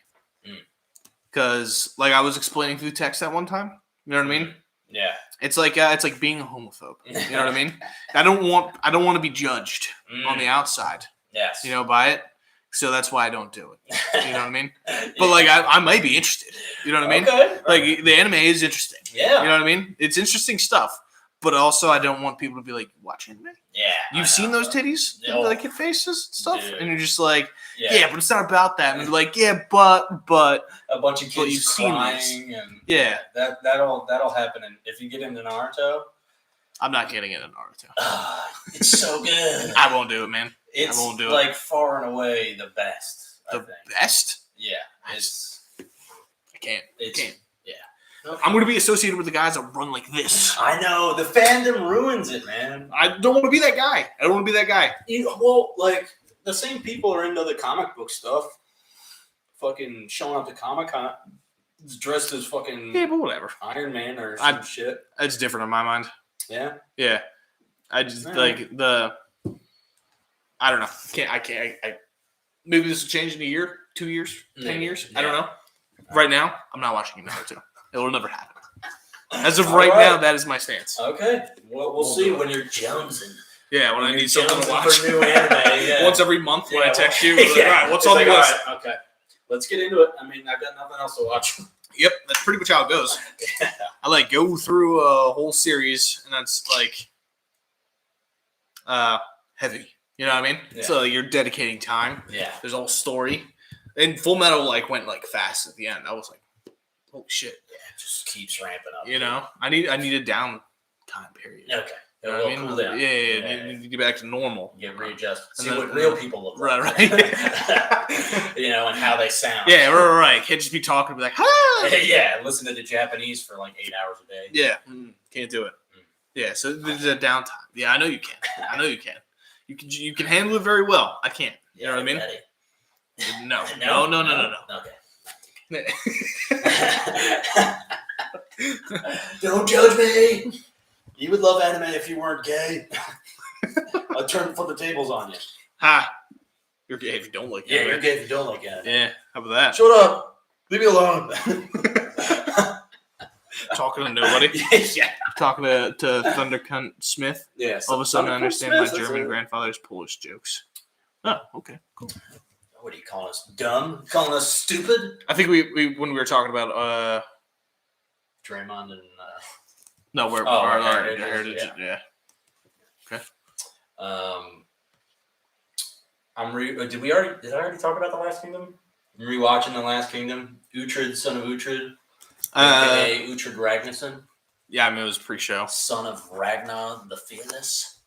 Because, like, I was explaining through text that one time. You know what I mean? Yeah. It's like being a homophobe. You know what I mean? I don't want to be judged on the outside. Yes. You know, by it. So that's why I don't do it. You know what I mean? But like, I might be interested. You know what I mean? Okay. Like, the anime is interesting. Yeah. You know what I mean? It's interesting stuff. But also, I don't want people to be like, watch anime? Yeah. You've seen those titties? Oh. Like, kid faces and stuff? Dude. And you're just like, yeah, but it's not about that. And they're like, yeah, but. A bunch of kids you've seen crying. And yeah. That'll happen. And if you get into Naruto. I'm not getting into Naruto. It's so good. I won't do it, man. It's I won't do like far and away the best. I think. Best? Yeah. It's. I can't. Yeah. Okay. I'm going to be associated with the guys that run like this. I know. The fandom ruins it, man. I don't want to be that guy. Well, like, the same people are into the comic book stuff. Fucking showing up to Comic-Con dressed as fucking Yeah, but whatever. Iron Man or some shit. It's different in my mind. Yeah? Yeah. I just, like, I don't know. I can't. Maybe this will change in a year, 2 years, 10 years. Yeah. I don't know. Right now, I'm not watching Naruto. It will never happen. As of right now, that is my stance. Okay. Well, we'll see when you're jonesing. Yeah, when I need something to watch. For new anime, yeah. Once every month when I text you, like, all right, what's on the list? Right, okay. Let's get into it. I mean, I've got nothing else to watch. Yep, that's pretty much how it goes. Yeah. I like go through a whole series, and that's like heavy. You know what I mean? Yeah. So you're dedicating time. Yeah. There's a whole story. And Full Metal like went like fast at the end. I was like, holy shit. Yeah, it just keeps ramping up. You know? I need a down time period. Okay. You know what I mean? Cool down. Yeah. Need to get back to normal. Get readjusted. See then, what real people look like. Right. You know, and how they sound. Yeah, right. Can't just be talking and be like, ah! Yeah, listen to the Japanese for like 8 hours a day. Yeah. Can't do it. Yeah, so there's a downtime. Yeah, I know you can. You can handle it very well. I can't. You know what I mean? No. Okay. Don't judge me. You would love anime if you weren't gay. I'll flip the tables on you. Ha! You're gay if you don't like it. Yeah, you're gay if you don't like anime. Yeah, how about that? Shut up. Leave me alone. Talking to nobody. Yeah. Talking to Thunder Cunt Smith. Yeah. All of a sudden, I understand my German grandfather's Polish jokes. Oh, okay, cool. What are you calling us? Dumb? Calling us stupid? I think we when we were talking about Draymond and no, our heritage. Yeah. Okay. Did I already talk about The Last Kingdom? I'm rewatching The Last Kingdom. Uhtred, son of Uhtred. AKA Uhtred Ragnarsson. Yeah, I mean it was pre-show. Son of Ragnar the Fearless.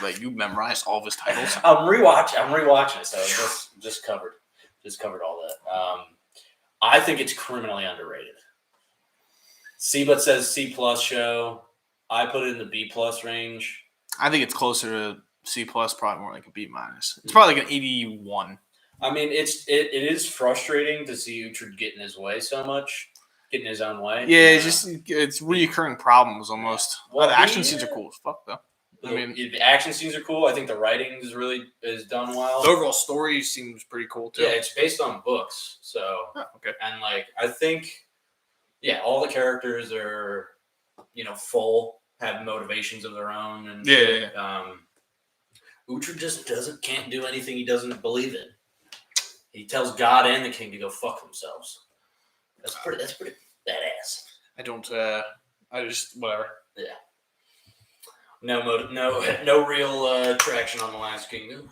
Like you memorized all of his titles. I'm rewatching it, so just covered all that. I think it's criminally underrated. But says C+ show. I put it in the B+ range. I think it's closer to C+, probably more like a B-. It's probably like an 81. I mean, it is frustrating to see Uhtred get in his way so much, getting his own way. Yeah, it's reoccurring problems almost. Well, the action scenes are cool as fuck though. I mean, the action scenes are cool. I think the writing is done well. The overall story seems pretty cool too. Yeah, it's based on books, so okay. And like I think, all the characters are, full, have motivations of their own, and Uhtred just can't do anything he doesn't believe in. He tells God and the king to go fuck themselves. That's pretty badass. I just whatever. Yeah. No real traction on The Last Kingdom.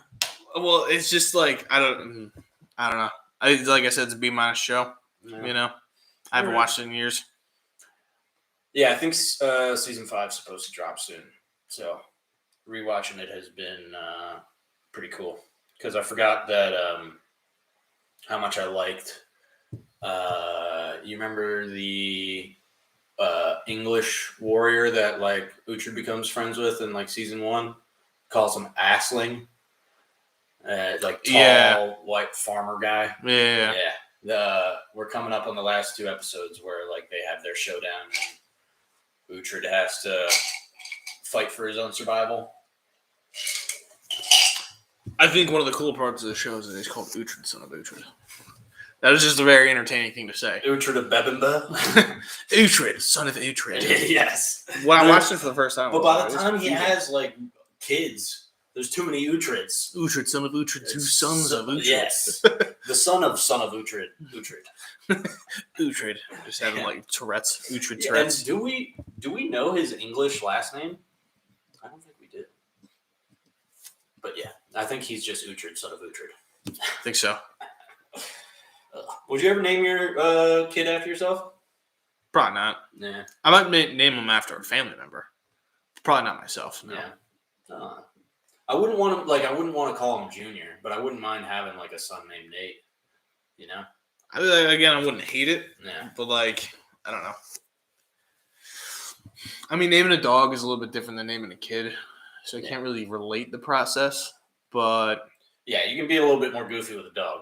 Well, it's just like I don't know. Like I said, it's a B- show. No. I haven't watched it in years. Yeah, I think season 5 is supposed to drop soon. So rewatching it has been pretty cool because I forgot that how much I liked. You remember the English warrior that like Utrecht becomes friends with in like season 1? Calls him Assling. Like tall white farmer guy. Yeah. We're coming up on the last 2 episodes where like they have their showdown and Utrecht has to fight for his own survival. I think one of the cool parts of the show is that he's called Utrecht, son of Utrecht. That was just a very entertaining thing to say. Utrecht of Bebemba. Utrecht, son of Utrecht. Yes. When I watched it for the first time, but by the time he has like kids, there's too many Utrechts. Utrecht, son of Utrecht, 2 sons of Utrecht. Yes. The son of Utrecht. Utrecht. Just having like Tourette's. Utrecht Yeah, Tourette's. and do we know his English last name? I don't think we did. But yeah, I think he's just Utrecht, son of Utrecht. I think so. Would you ever name your kid after yourself? Probably not. Nah. I might name him after a family member. Probably not myself. No. Yeah. I wouldn't want him I wouldn't want to call him Junior, but I wouldn't mind having like a son named Nate. You know? I wouldn't hate it. Yeah. But like, I don't know. I mean, naming a dog is a little bit different than naming a kid, so I can't really relate the process. But yeah, you can be a little bit more goofy with a dog.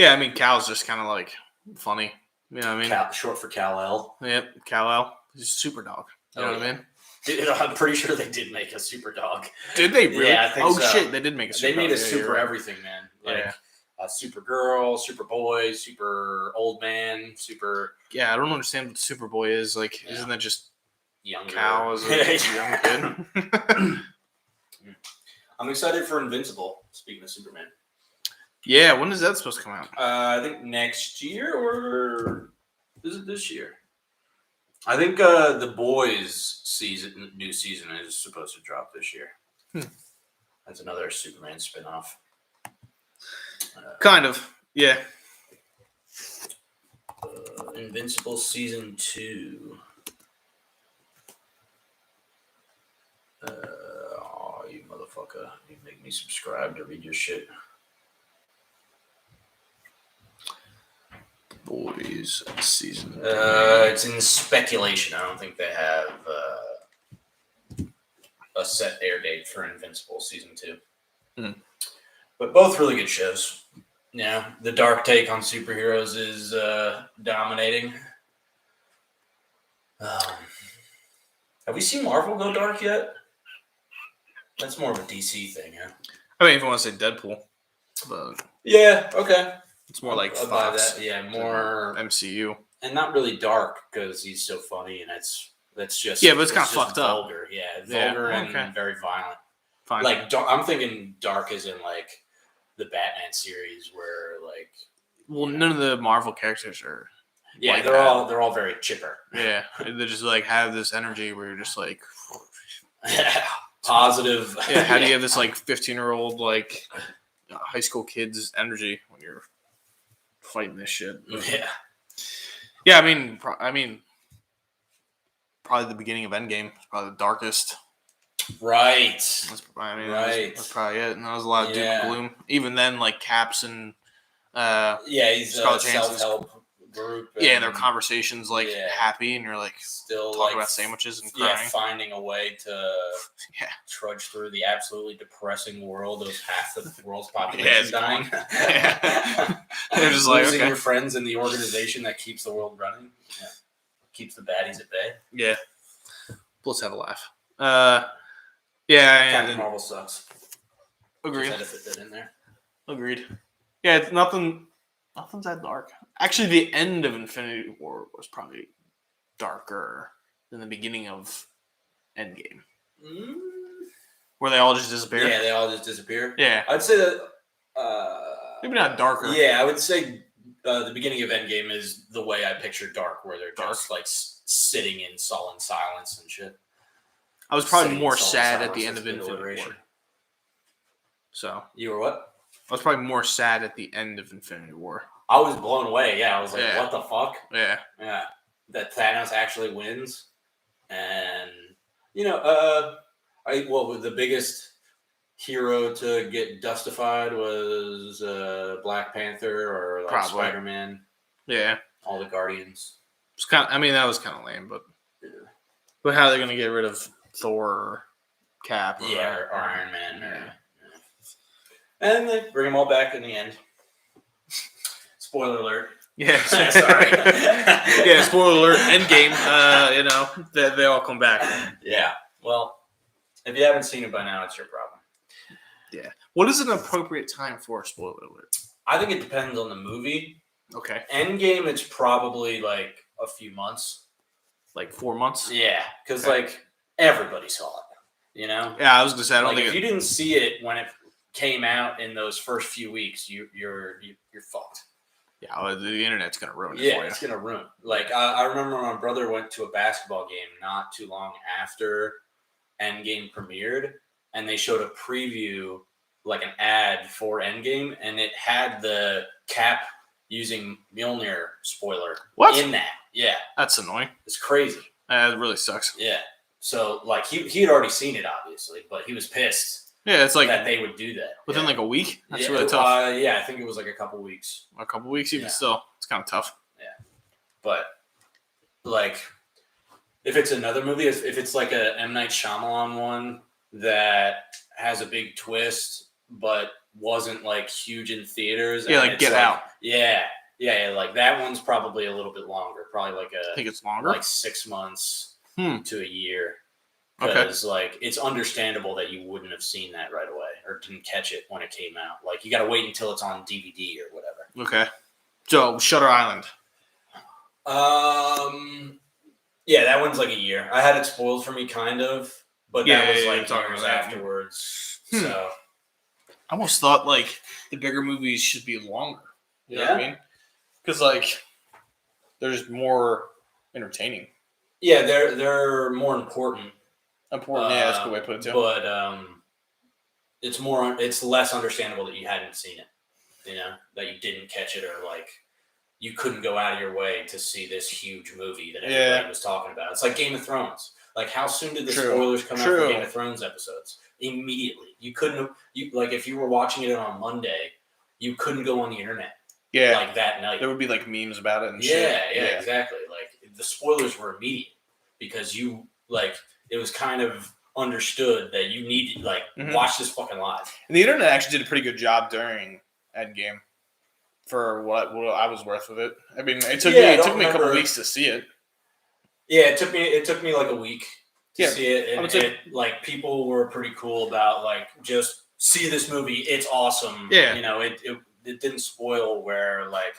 yeah, I mean, Cal's just kind of like funny. You know what I mean? Short for Kal-El. Yep, Kal-El. He's a super dog. You know what I mean? I'm pretty sure they did make a super dog. Did they really? Yeah, I think so. Shit, they did make a super They made dog. a super everything, man. Like super girl, super boy, super old man, super... Yeah, I don't understand what Superboy is. Like, isn't that just younger Cal as a young kid? I'm excited for Invincible, speaking of Superman. Yeah, when is that supposed to come out? I think next year, or is it this year? I think the Boys new season is supposed to drop this year. That's another Superman spinoff. Kind of, yeah. Invincible season 2. You motherfucker! You make me subscribe to read your shit. Boys season. It's in speculation. I don't think they have a set air date for Invincible season 2. But both really good shows. Yeah, the dark take on superheroes is dominating. Have we seen Marvel go dark yet? That's more of a DC thing, huh? I mean, if you want to say Deadpool, but yeah, okay. It's more like I'll buy Fox. that. Yeah, more MCU, and not really dark because he's so funny, and that's just but it's kind of fucked vulgar. up. Yeah, vulgar and very violent. Fine. Like I'm thinking dark is in like the Batman series where like. Well, none of the Marvel characters are. Yeah, like they're all very chipper. Yeah, they just like have this energy where you're just like positive. Yeah, how do you have this like 15-year-old like high school kid's energy when you're fighting this shit? Yeah. I mean, probably the beginning of Endgame is probably the darkest. Right. That's probably it. And that was a lot of doom and gloom. Even then, like Caps and he's Scarlett a self-help group. And their conversations like happy, and you're like still talking about sandwiches and crying. Yeah, finding a way to trudge through the absolutely depressing world of half the world's population dying. They're just like losing your friends in the organization that keeps the world running. Yeah. Keeps the baddies at bay. Yeah. Let's have a laugh. Captain Marvel sucks. Agreed. Just had to fit that in there. Agreed. Yeah, it's nothing's that dark. Actually, the end of Infinity War was probably darker than the beginning of Endgame. Where they all just disappear. Yeah, they all just disappear. Yeah. I'd say that... maybe not darker. Yeah, I would say the beginning of Endgame is the way I picture dark, where they're just like sitting in sullen silence and shit. I was probably more sad at the end of Infinity War. So. You were what? I was probably more sad at the end of Infinity War. I was blown away. Yeah, I was like, what the fuck? Yeah. Yeah. That Thanos actually wins. And, the biggest hero to get dustified was Black Panther or like Spider-Man. Yeah. All the Guardians. It's kind of, I mean, that was kind of lame, but how are they going to get rid of Thor or Cap? Or Iron Man. Yeah. And they bring them all back in the end. Spoiler alert. Yeah, sorry. Yeah, spoiler alert. Endgame. They all come back. Yeah. Well, if you haven't seen it by now, it's your problem. Yeah. What is an appropriate time for a spoiler alert? I think it depends on the movie. Okay. Endgame, it's probably like a few months. Like 4 months? Yeah, because like everybody saw it. You know? Yeah, I was gonna say I don't think if you didn't see it when it came out in those first few weeks, you're fucked. Yeah, well, the internet's gonna ruin it for you. Yeah, it's gonna ruin. Like I remember my brother went to a basketball game not too long after Endgame premiered, and they showed a preview, like an ad for Endgame, and it had the Cap using Mjolnir spoiler in that. Yeah, that's annoying. It's crazy. It really sucks. Yeah. So like he had already seen it obviously, but he was pissed. Yeah, it's like that they would do that within like a week. That's really tough. I think it was like a couple weeks. A couple weeks, even still, it's kind of tough. Yeah, but like if it's another movie, if it's like a M. Night Shyamalan one that has a big twist but wasn't like huge in theaters, yeah, like Get Out. Yeah, like that one's probably a little bit longer. Probably like I think it's longer, like 6 months to a year. Okay. Because like it's understandable that you wouldn't have seen that right away or didn't catch it when it came out. Like you got to wait until it's on DVD or whatever. Okay. So Shutter Island. Yeah, that one's like a year. I had it spoiled for me, kind of, but that was like years afterwards. So I almost thought like the bigger movies should be longer. You know what I mean? Because like there's more entertaining. Yeah, they're more important. Important, yeah, that's a good way to put it too. But it's less understandable that you hadn't seen it. You know, that you didn't catch it, or like you couldn't go out of your way to see this huge movie that everybody was talking about. It's like Game of Thrones. Like, how soon did the spoilers come out for Game of Thrones episodes? Immediately. You couldn't. Like if you were watching it on Monday, you couldn't go on the internet. Yeah, like that night. There would be like memes about it and shit. Yeah, exactly. Like the spoilers were immediate because you like it was kind of understood that you needed watch this fucking live. And the internet actually did a pretty good job during Endgame for what I was worth with it. I mean, it took me a couple weeks to see it. Yeah, it took me like a week to see it, and like people were pretty cool about like just see this movie. It's awesome. Yeah, you know it didn't spoil where like.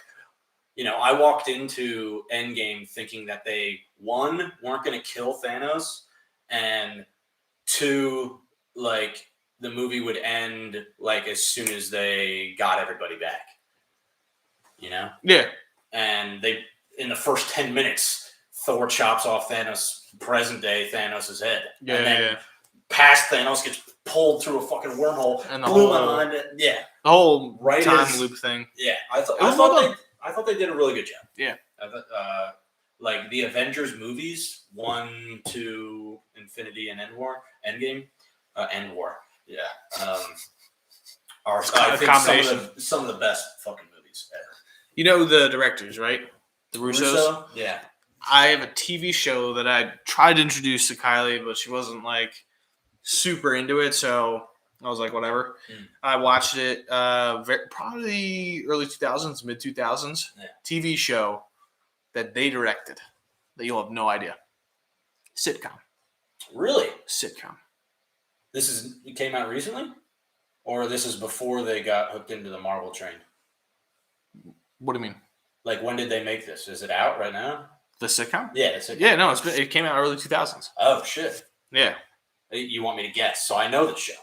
You know, I walked into Endgame thinking that they, one, weren't going to kill Thanos, and two, like, the movie would end, like, as soon as they got everybody back. You know? Yeah. And they, in the first 10 minutes, Thor chops off present-day Thanos' head. Yeah, and then past Thanos gets pulled through a fucking wormhole. And the whole time loop thing. Yeah. I thought they did a really good job. Yeah. Like the Avengers movies, 1, 2, Infinity and Endgame, End War. Yeah. Are I think some of the best fucking movies ever. You know the directors, right? The Russos? Yeah. I have a TV show that I tried to introduce to Kylie, but she wasn't like super into it, so I was like, whatever. I watched it probably early 2000s, mid 2000s. Yeah. TV show that they directed that you'll have no idea. Sitcom. Really? Sitcom. It came out recently? Or this is before they got hooked into the Marvel train? What do you mean? Like, when did they make this? Is it out right now? The sitcom? Yeah, the sitcom. Yeah, no, it came out early 2000s. Oh, shit. Yeah. You want me to guess, so I know the show.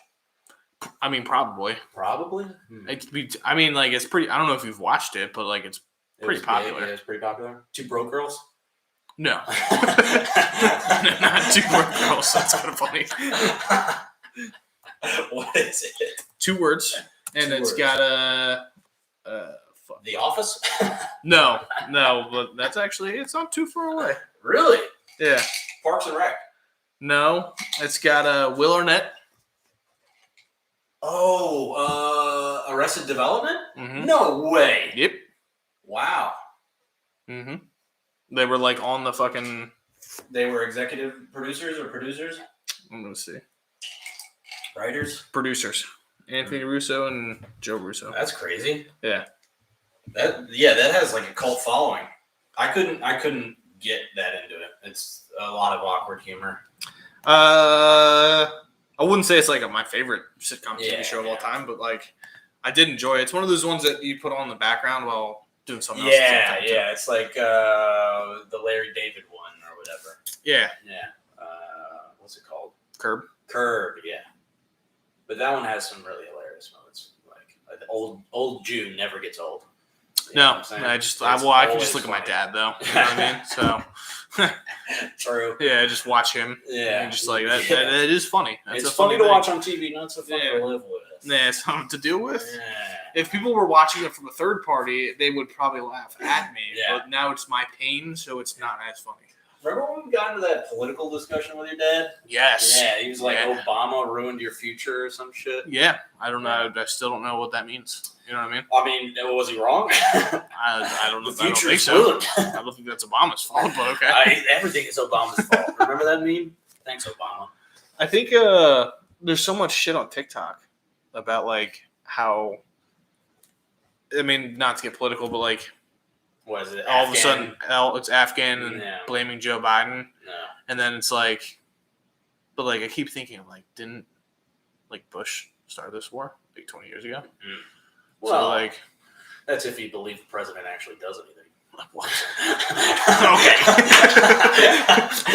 I mean, probably. Probably? It could be, I mean, like, it's pretty, I don't know if you've watched it, but, like, it's pretty popular. Yeah, it's pretty popular. Two Broke Girls? No. Not Two Broke Girls. That's kind of funny. What is it? 2 words. And it's got The Office? No, but that's actually, it's not too far away. Really? Yeah. Parks and Rec? No, it's got Will Arnett. Oh, Arrested Development? Mm-hmm. No way. Yep. Wow. Mm-hmm. They were like on the fucking. They were executive producers or producers? I'm gonna see. Writers? Producers. Anthony Russo and Joe Russo. That's crazy. Yeah. That has like a cult following. I couldn't get that into it. It's a lot of awkward humor. I wouldn't say it's like my favorite sitcom TV show of all time, but like I did enjoy it. It's one of those ones that you put on in the background while doing something else. Yeah. It's like the Larry David one or whatever. Yeah. What's it called? Curb. Yeah. But that one has some really hilarious moments. Like the old Jew never gets old. You know what I'm saying? I can just look at my dad though. You know what I mean? So true. Yeah, just watch him. Yeah, and just like that. Yeah. That is funny. That's it's funny to watch on TV, not so funny to live with. Yeah, it's something to deal with. Yeah. If people were watching it from a third party, they would probably laugh at me. Yeah. But now it's my pain, so it's not as funny. Remember when we got into that political discussion with your dad? Yes. Yeah, he was like, Obama ruined your future or some shit. Yeah, I don't know. I still don't know what that means. You know what I mean? I mean, was he wrong? I don't know. The I don't future think is so. ruined. I don't think that's Obama's fault, but okay. Everything is Obama's fault. Remember that meme? Thanks, Obama. I think there's so much shit on TikTok about like how. I mean, not to get political, but like. What is it? All of a sudden, it's Afghan and blaming Joe Biden. No. And then it's like, but like I keep thinking, like, didn't like Bush start this war like 20 years ago? Mm. Well, so, like, that's if you believe the president actually does anything. What? Okay.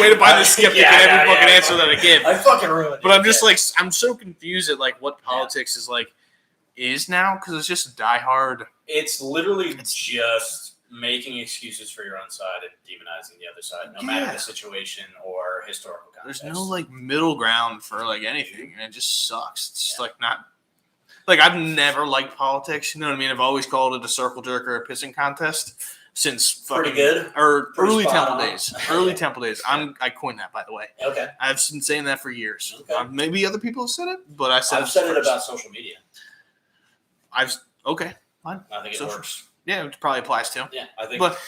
Way to buy the skeptic in every fucking answer that I give. I fucking ruined it. But I'm just like, I'm so confused at like what politics is now because it's just diehard. It's literally just making excuses for your own side and demonizing the other side, no matter the situation or historical context. There's no like middle ground for like anything, and it just sucks. It's just like not like I've never liked politics. You know what I mean? I've always called it a circle jerk or a pissing contest since fucking pretty good or pretty early Temple on. days. Early Temple days. I coined that, by the way. Okay, I've been saying that for years. Okay. Maybe other people have said it, but I've said it about social media. Okay, fine. I think it works. Yeah, it probably applies to. Yeah, I think. But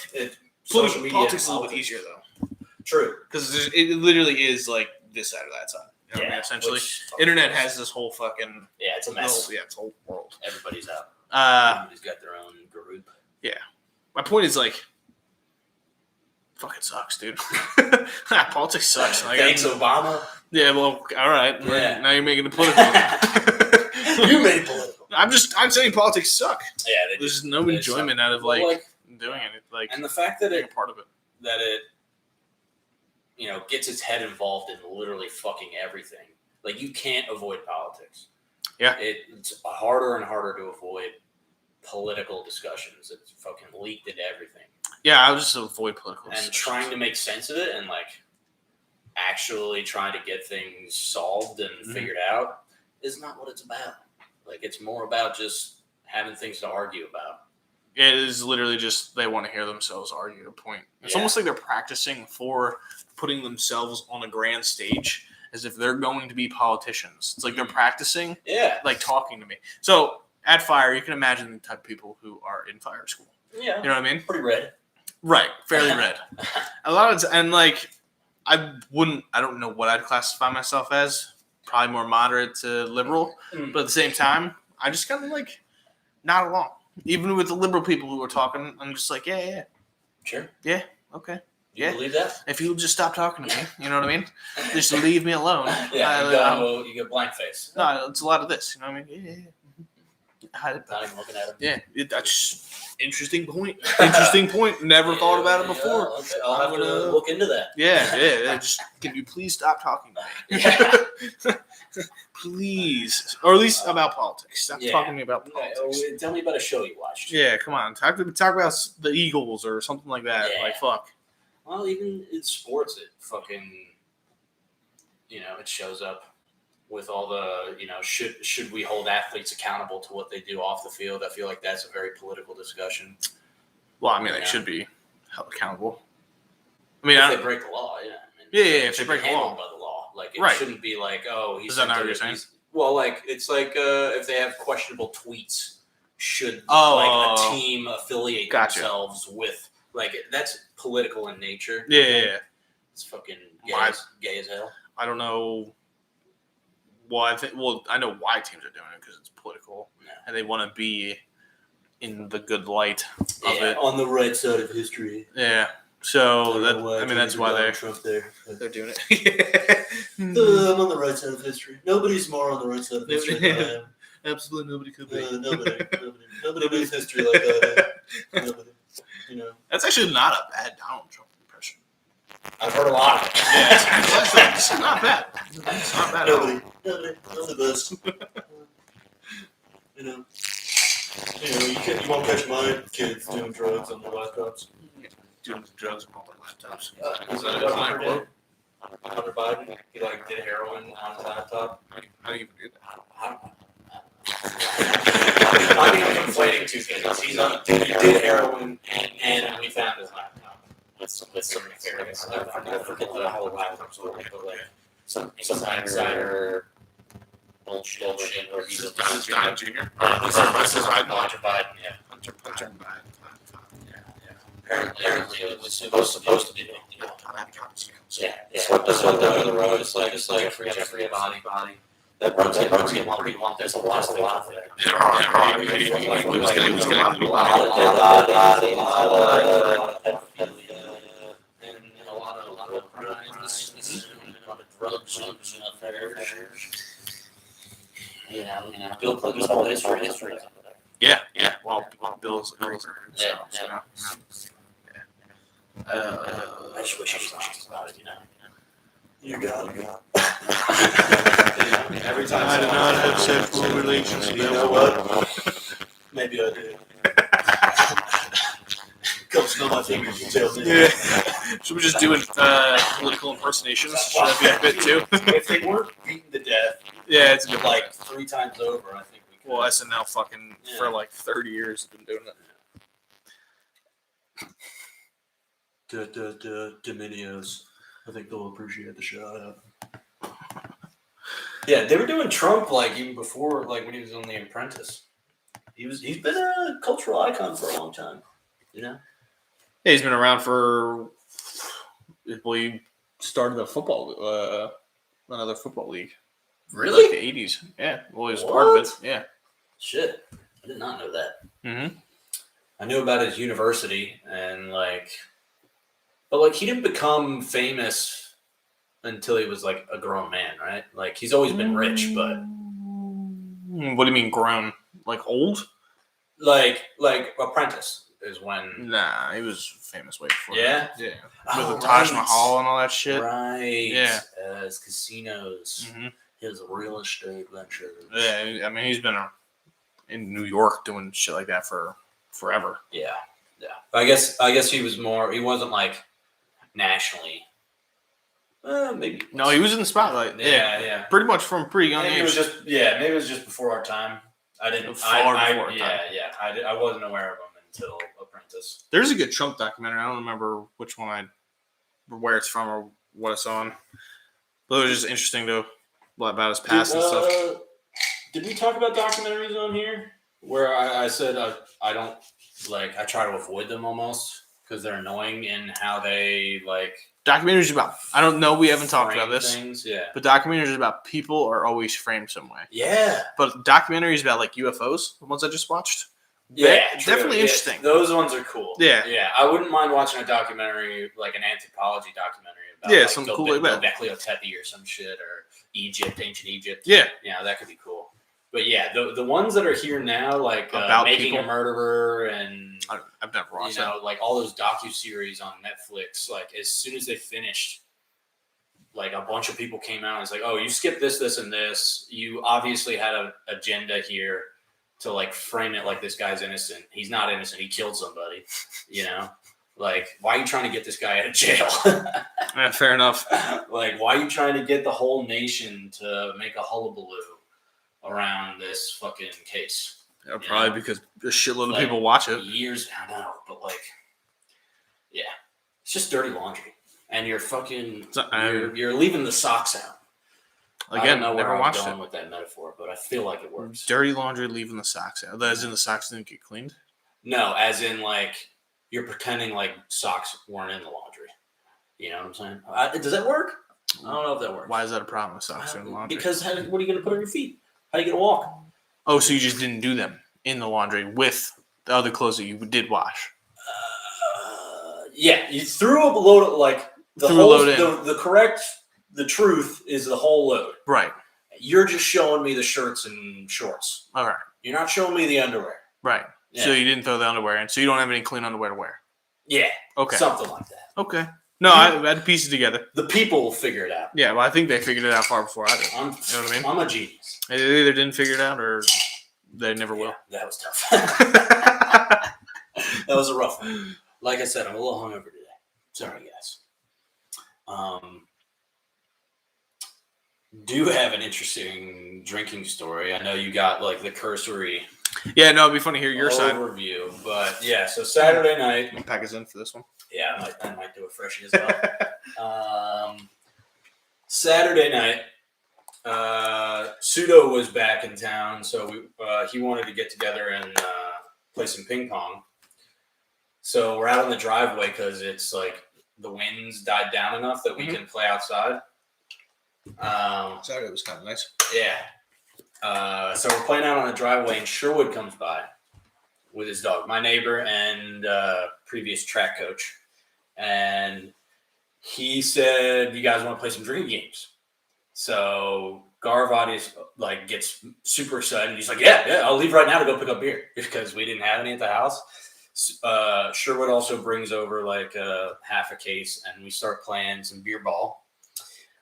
social media politics is a little bit easier though. True, because it literally is like this side or that side. You know what I mean? Essentially, internet has this whole fucking it's a mess. It's a whole world. Everybody's out. Everybody's got their own group. Yeah, my point is like, fucking sucks, dude. Politics sucks. Like, Thanks, Obama. Yeah, well, all right. Yeah. Now you're making it political. You made it political. I'm saying politics suck. Yeah, there's no enjoyment out of like doing it. Like, and the fact that it's part of it, that it, gets its head involved in literally fucking everything. Like you can't avoid politics. Yeah, it's harder and harder to avoid political discussions. It's fucking leaked into everything. Yeah, I'll just avoid political. And trying to make sense of it and like actually trying to get things solved and figured out is not what it's about. Like it's more about just having things to argue about. It is literally just they want to hear themselves argue a point. It's almost like they're practicing for putting themselves on a grand stage as if they're going to be politicians. It's like they're practicing, like talking to me. So at Fire, you can imagine the type of people who are in fire school. Yeah, you know what I mean? Pretty red, right? Fairly red. A lot of and like I don't know what I'd classify myself as. Probably more moderate to liberal, but at the same time, I just kind of like nod along. Even with the liberal people who are talking, I'm just like, yeah, sure, yeah, okay, yeah. You believe that? If you'll just stop talking to me, you know what I mean? Just leave me alone. Yeah, you get blank face. No, it's a lot of this. You know what I mean? Yeah. Not even looking at him. Yeah, that's interesting point. Interesting point. Never thought about it before. Okay. I'll have to look into that. Yeah. Just can you please stop talking to me? Please, or at least about politics. Stop talking to me about politics. Tell me about a show you watched. Yeah, come on. Talk about the Eagles or something like that. Yeah. Like fuck. Well, even in sports, it fucking, it shows up. With all the, should we hold athletes accountable to what they do off the field? I feel like that's a very political discussion. Well, I mean, they should be held accountable. I mean, if they break the law, if they break the law, by the law, like it shouldn't be like, oh, is that not what you're saying? Well, like it's like if they have questionable tweets, should like a team affiliate themselves with that's political in nature. Yeah. It's fucking gay as hell. I don't know. Well, I know why teams are doing it because it's political, and they want to be in the good light of it, on the right side of history. Yeah. So that's why they're doing it. I'm on the right side of history. Nobody's more on the right side of history than I am. Absolutely nobody could be. Nobody makes history like that. Nobody. That's actually not a bad Donald Trump impression. I've heard a lot of it. Yeah, it's not bad. It's not bad. Nobody. I'm the best. You won't catch my kids doing drugs on their laptops. Doing drugs on their laptops. Is that a my quote? Hunter Biden, he did heroin on his laptop. How do you do that? I think I'm conflating two things. He did heroin, and we found his laptop with some nefarious. I forget the whole laptop story, but some insider bullshit where he's This is Don Jr. This is Hunter Biden, yeah. Hunter Biden. Apparently, it was supposed to be a big deal. Yeah. So the road is like Jeffrey body. That road's getting pretty long. There's a lot there. And a lot of crimes, a lot of drugs and affairs. Bill Clinton's whole history. Yeah. Well, Bill's a great I just wish he talked about it, You got it. Every time I did not have sexual relations. You know what? Maybe I did. Come smell my fingers, you tell me. Yeah. Should we just do political impersonations? Should that be a bit too? If they weren't beaten to death, yeah, it's good. 3 times over, I think we could. Well, SNL for 30 years have been doing it. Dominios. I think they'll appreciate the shout out. Yeah, they were doing Trump even before when he was on The Apprentice. He's been a cultural icon for a long time. Yeah, he's been around for. Well, he started a another football league. Really? The 80s. Yeah. Well, he was part of it. Yeah. Shit, I did not know that. Mm-hmm. I knew about his university and but he didn't become famous until he was a grown man, right? He's always been rich, but what do you mean grown? Old? Apprentice is when. Nah, he was famous way before. Yeah, that. Yeah. With the Taj Mahal and all that shit. Right. Yeah. His casinos, his real estate ventures. Yeah, I mean he's been in New York doing shit like that for forever. Yeah. I guess he was more. He wasn't nationally. Maybe. No, he was in the spotlight. Yeah. Pretty much from a pretty young age. Maybe it was just before our time. I didn't. Before our time. I wasn't aware of him until Apprentice. There's a good Trump documentary. I don't remember which one where it's from or what it's on. But it was just interesting about his past and stuff. Did we talk about documentaries on here? Where I said I don't I try to avoid them almost because they're annoying in how they documentaries about. I don't know. We haven't talked about this. Things, yeah. But documentaries about people are always framed some way. Yeah. But documentaries about UFOs, the ones I just watched. Yeah, definitely interesting. Those ones are cool. Yeah. I wouldn't mind watching a documentary an anthropology documentary about something cool like that. Göbekli Tepe or some shit or Egypt, ancient Egypt. Yeah, that could be cool. But the ones that are here now, about Making people. a Murderer and I've never watched that. all those docuseries on Netflix. As soon as they finished, a bunch of people came out and it's oh, you skipped this, this, and this. You obviously had an agenda here to frame it this guy's innocent. He's not innocent. He killed somebody. Why are you trying to get this guy out of jail? Yeah, fair enough. Why are you trying to get the whole nation to make a hullabaloo around this fucking case? Yeah, probably because a shitload of people watch it. Years, I know, but yeah, it's just dirty laundry, and you're fucking you're leaving the socks out. I Again, don't know where never I was watched going it. with that metaphor, but I feel like it works. Dirty laundry leaving the socks out. As in the socks didn't get cleaned? No, as in like you're pretending like socks weren't in the laundry. You know what I'm saying? Does that work? I don't know if that works. Why is that a problem with socks in the laundry? Because what are you going to put on your feet? How are you going to walk? Oh, so you just didn't do them in the laundry with the other clothes that you did wash? Yeah, you threw a load of like the Threw a whole load in. the truth is the whole load. Right. You're just showing me the shirts and shorts. All right. You're not showing me the underwear. Right. Yeah. So you didn't throw the underwear in. So you don't have any clean underwear to wear. Yeah. Okay. Something like that. Okay. No, I had to piece it together. The people will figure it out. Yeah, well, I think they figured it out far before I did. You know what I mean? I'm a genius. They either didn't figure it out or they never will. Yeah, that was tough. That was a rough one. Like I said, I'm a little hungover today. Sorry, guys. Do have an interesting drinking story. I know you got like the cursory Yeah, no, it'd be fun to hear your side. overview, but yeah. So Saturday night. I'm pack us in for this one. Yeah, I might do a freshie as well. Saturday night, Pseudo was back in town, so he wanted to get together and play some ping pong. So we're out on the driveway because it's like the winds died down enough that we can play outside. Saturday was kind of nice. Yeah. So we're playing out on the driveway, and Sherwood comes by with his dog, my neighbor and previous track coach. And he said, "You guys want to play some drinking games?" So Garvati like gets super excited. He's like, "Yeah, I'll leave right now to go pick up beer," because we didn't have any at the house. Sherwood also brings over like half a case, and we start playing some beer ball.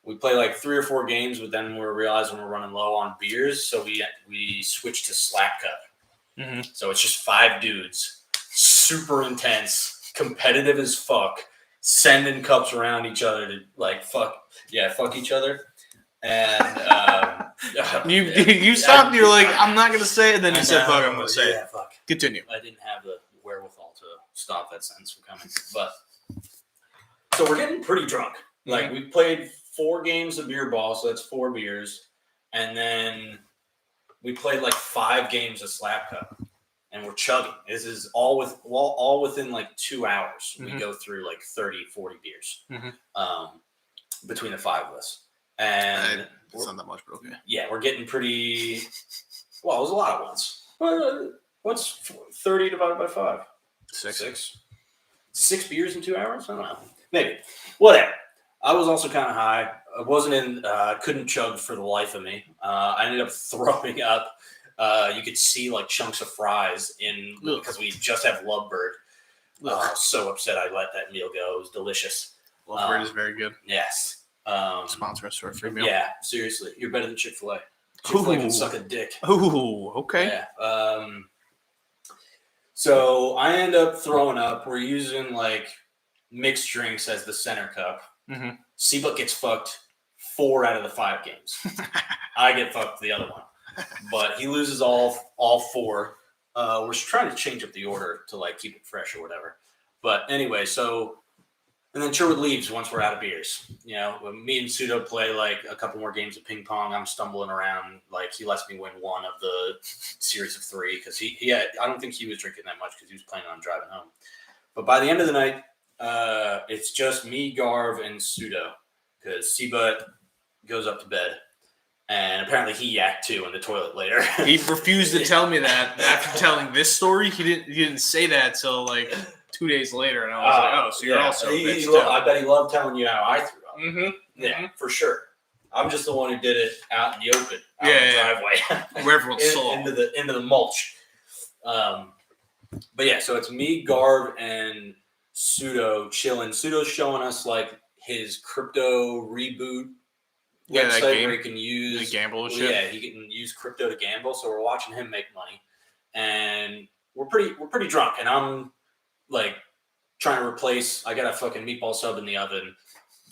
We play like 3 or 4 games, but then we're realizing we're running low on beers, so we switch to slap cup. Mm-hmm. So it's just 5 dudes, super intense, competitive as fuck, sending cups around each other to like fuck each other. And you stopped. And you're like, I'm not gonna say it. And then you said, "Fuck, I'm gonna say it." Fuck. Continue. I didn't have the wherewithal to stop that sentence from coming. But so we're getting pretty drunk. Like we played 4 games of beer ball, so that's 4 beers, and then we played like 5 games of slap cup, and we're chugging. This is all within like 2 hours. We go through like 30, 40 beers between the 5 of us, and it's not that much, but okay. Yeah, we're getting pretty. Well, it was a lot at once. What's 30 divided by 5? 6. 6 beers in 2 hours? I don't know. Maybe. Whatever. I was also kind of high. I wasn't couldn't chug for the life of me. I ended up throwing up. You could see like chunks of fries because we just have Lovebird. I was so upset I let that meal go. It was delicious. Lovebird is very good. Yes. Sponsor us for a free meal. Yeah, seriously. You're better than Chick-fil-A. Chick-fil-A can suck a dick. Ooh, okay. Yeah. So I end up throwing up. We're using like mixed drinks as the center cup. Mm-hmm. Seabuck gets fucked 4 out of the 5 games. I get fucked the other one, but he loses all 4. We're trying to change up the order to like keep it fresh or whatever. But anyway, and then Sherwood leaves once we're out of beers. You know, when me and Pseudo play like a couple more games of ping pong, I'm stumbling around. Like he lets me win 1 of the series of 3 because I don't think he was drinking that much because he was planning on driving home. But by the end of the night, it's just me, Garv, and Pseudo because Seabutt goes up to bed, and apparently he yacked too in the toilet later. He refused to tell me that after telling this story. He didn't say that till like 2 days later, and I was like, "Oh, so you're also a bitch too." I bet he loved telling you how I threw up. Mm-hmm. Yeah, for sure. I'm just the one who did it out in the open, out in the driveway, where everyone saw into the mulch. But yeah, so it's me, Garv, and Pseudo chilling. Pseudo's showing us like his crypto reboot website where he can use gamble and shit. Yeah, he can use crypto to gamble. So we're watching him make money, and we're pretty drunk. And I'm like trying to replace. I got a fucking meatball sub in the oven,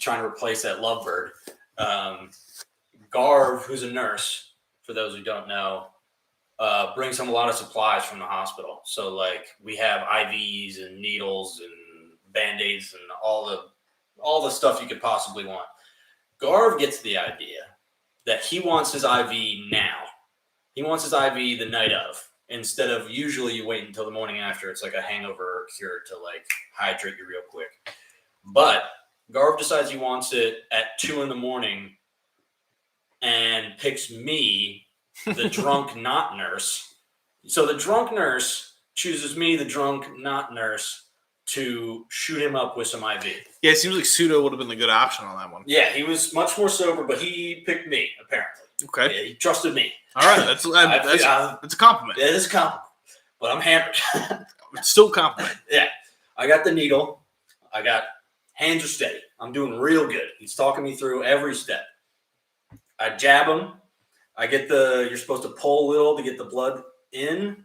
trying to replace that Lovebird. Garv, who's a nurse, for those who don't know, brings home a lot of supplies from the hospital. So like we have IVs and needles and Band-Aids and all the stuff you could possibly want. Garv gets the idea that he wants his IV now. He wants his IV the night of, instead of usually you wait until the morning after. It's like a hangover cure to like hydrate you real quick. But Garv decides he wants it at 2 a.m. and picks me, the drunk not nurse. So the drunk nurse chooses me, the drunk not nurse, to shoot him up with some IV. Yeah, it seems like Pseudo would have been the good option on that one. Yeah, he was much more sober, but he picked me, apparently. Okay. Yeah, he trusted me. All right, that's a compliment. It is a compliment, but I'm hammered. It's still a compliment. Yeah. I got the needle. I got hands are steady. I'm doing real good. He's talking me through every step. I jab him. I get you're supposed to pull a little to get the blood in.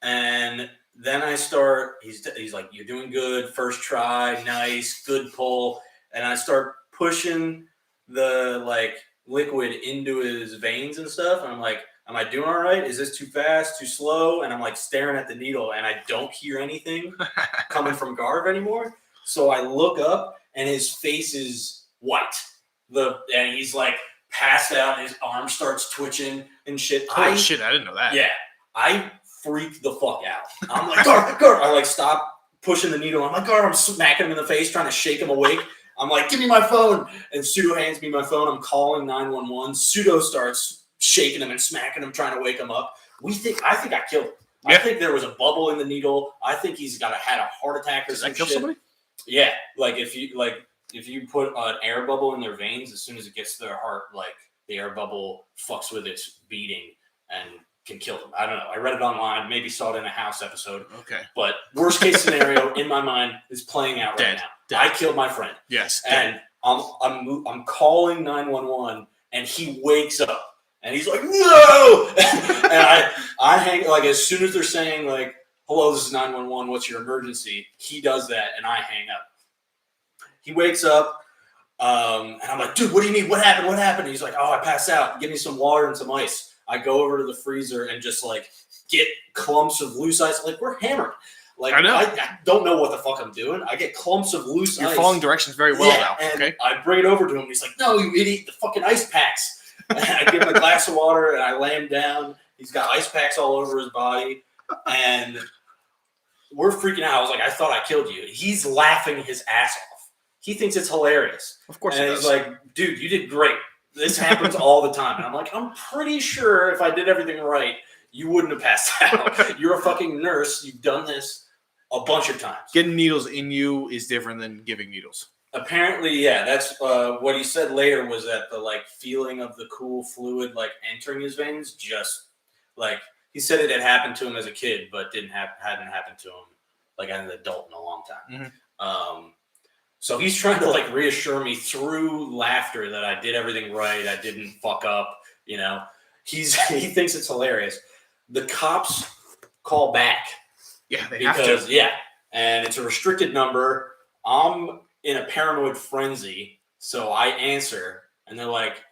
And then I start, he's like, you're doing good. First try. Nice. Good pull. And I start pushing the like liquid into his veins and stuff. And I'm like, am I doing all right? Is this too fast, too slow? And I'm like staring at the needle and I don't hear anything coming from Garv anymore. So I look up and his face is white. And he's like passed out. His arm starts twitching and shit. Shit, I didn't know that. Yeah. I freaked the fuck out. I'm like, Garv. I like stop pushing the needle. I'm like, Garv, I'm smacking him in the face, trying to shake him awake. I'm like, give me my phone. And Pseudo hands me my phone. I'm calling 911. Pseudo starts shaking him and smacking him, trying to wake him up. I think I killed him. Yeah. I think there was a bubble in the needle. I think he's had a heart attack or some shit. Did I kill somebody? Yeah. Like if you put an air bubble in their veins, as soon as it gets to their heart, like the air bubble fucks with its beating and can kill them. I don't know. I read it online. Maybe saw it in a House episode. Okay. But worst case scenario in my mind is playing out right now. Dead. I killed my friend. Yes. And I'm calling 911 and he wakes up and he's like, no! And I hang, like as soon as they're saying like, hello, this is 911. What's your emergency? He does that and I hang up. He wakes up and I'm like, dude, what do you need? What happened? What happened? And he's like, oh, I passed out. Give me some water and some ice. I go over to the freezer and just like get clumps of loose ice. Like we're hammered. Like I don't know what the fuck I'm doing. I get clumps of loose ice. You're following directions very well now. Okay. I bring it over to him. And he's like, no, you idiot. The fucking ice packs. And I give him a glass of water and I lay him down. He's got ice packs all over his body. And we're freaking out. I was like, I thought I killed you. He's laughing his ass off. He thinks it's hilarious. Of course he does. He's like, dude, you did great. This happens all the time. And I'm like, I'm pretty sure if I did everything right, you wouldn't have passed out. You're a fucking nurse. You've done this a bunch of times. Getting needles in you is different than giving needles. Apparently, yeah. That's what he said later was that the like feeling of the cool fluid like entering his veins just like he said it had happened to him as a kid, but hadn't happened to him like as an adult in a long time. Mm-hmm. So he's trying to like reassure me through laughter that I did everything right. I didn't fuck up. You know, he thinks it's hilarious. The cops call back. Yeah, they have to. Yeah, and it's a restricted number. I'm in a paranoid frenzy, so I answer, and they're like,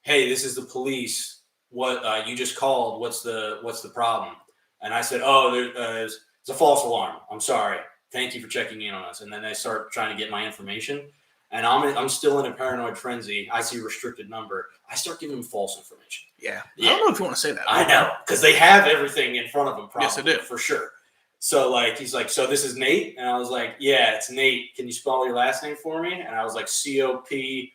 "Hey, this is the police. What you just called? What's the problem?" And I said, "Oh, it's a false alarm. I'm sorry. Thank you for checking in on us." And then they start trying to get my information, and I'm still in a paranoid frenzy. I see restricted number. I start giving them false information. Yeah. I don't know if you want to say that. I know, because they have everything in front of them. Probably, yes, they do for sure. So like he's like, so this is Nate, and I was like, yeah, it's Nate. Can you spell your last name for me? And I was like, Coper.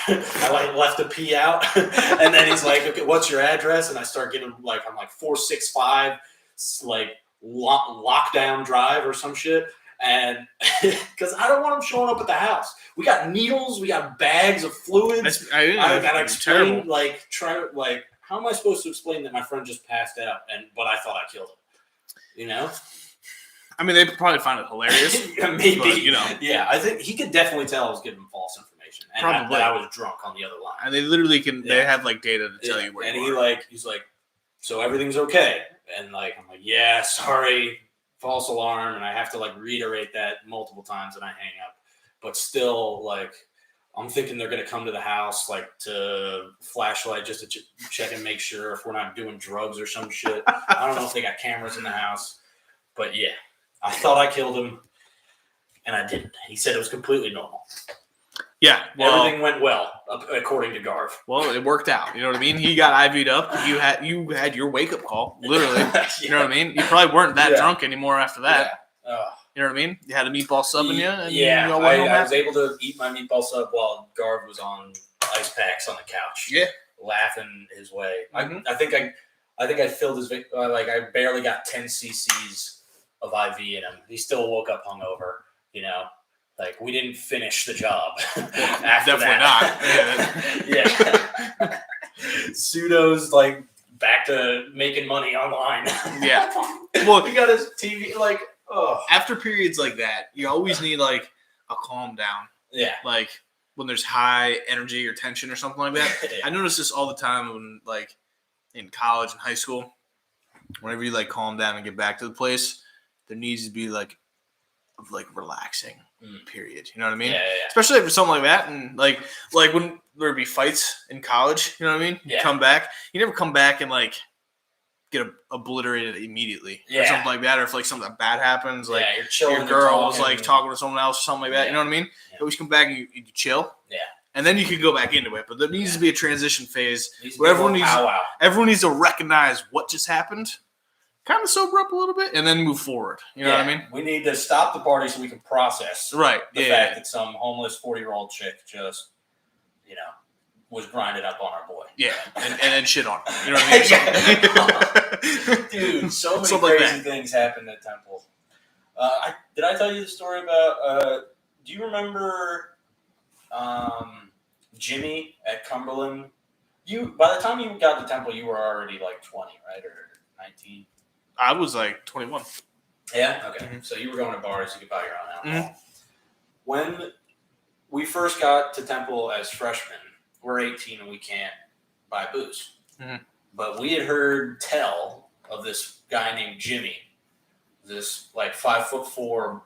I like left a P out, and then he's like, okay, what's your address? And I start getting like, I'm like 465, like lockdown drive or some shit. And because I don't want him showing up at the house. We got needles, we got bags of fluids. I gotta explain, how am I supposed to explain that my friend just passed out but I thought I killed him? You know? I mean, they probably find it hilarious. Maybe. But, you know. Yeah, I think he could definitely tell I was giving him false information. And probably. That I was drunk on the other line. And they literally can, they have like data to tell you where you are. And he's like, so everything's okay. And like, I'm like, yeah, sorry, false alarm. And I have to like reiterate that multiple times and I hang up. But still, like, I'm thinking they're going to come to the house, like, to flashlight just to check and make sure if we're not doing drugs or some shit. I don't know if they got cameras in the house. But, yeah, I thought I killed him, and I didn't. He said it was completely normal. Yeah, well, everything went well according to Garv. Well, it worked out. You know what I mean? He got IV'd up. You had your wake up call, literally. Yeah. You know what I mean? You probably weren't that drunk anymore after that. Yeah. You know what I mean? You had a meatball sub in you. And yeah, you all went home I was happy. able to eat my meatball sub while Garv was on ice packs on the couch. Yeah, laughing his way. Mm-hmm. I think I filled his like I barely got 10 cc's of IV in him. He still woke up hungover. You know, like we didn't finish the job. After definitely that. not. Yeah. Pseudo's like back to making money online. Yeah. Well, he got his TV like. Oh. After periods like that, you always need like a calm down. Yeah. Like when there's high energy or tension or something like that. Yeah. I notice this all the time when like in college and high school. Whenever you like calm down and get back to the place, there needs to be like relaxing period. You know what I mean? Yeah. Especially for something like that, and like when there'd be fights in college. You know what I mean? You come back, you never come back and like get obliterated immediately or something like that, or if like something bad happens, like you're chilling, your girl was like talking to someone else or something like that. You know what I mean? You always come back and you chill. Yeah. And then you can go back into it, but there needs to be a transition phase where everyone needs to recognize what just happened, kind of sober up a little bit, and then move forward. You know what I mean? We need to stop the party so we can process the fact that some homeless 40-year-old chick just, was grinding up on our boy. Yeah, and then shit on him. You know what I mean? Dude, so many crazy things happened at Temple. Did I tell you the story about? Do you remember Jimmy at Cumberland? By the time you got to Temple, you were already like 20, right, or 19? I was like 21. Yeah. Okay. Mm-hmm. So you were going to bars. You could buy your own alcohol. Mm-hmm. When we first got to Temple as freshmen, we're 18 and we can't buy booze. Mm-hmm. But we had heard tell of this guy named Jimmy, this like 5'4"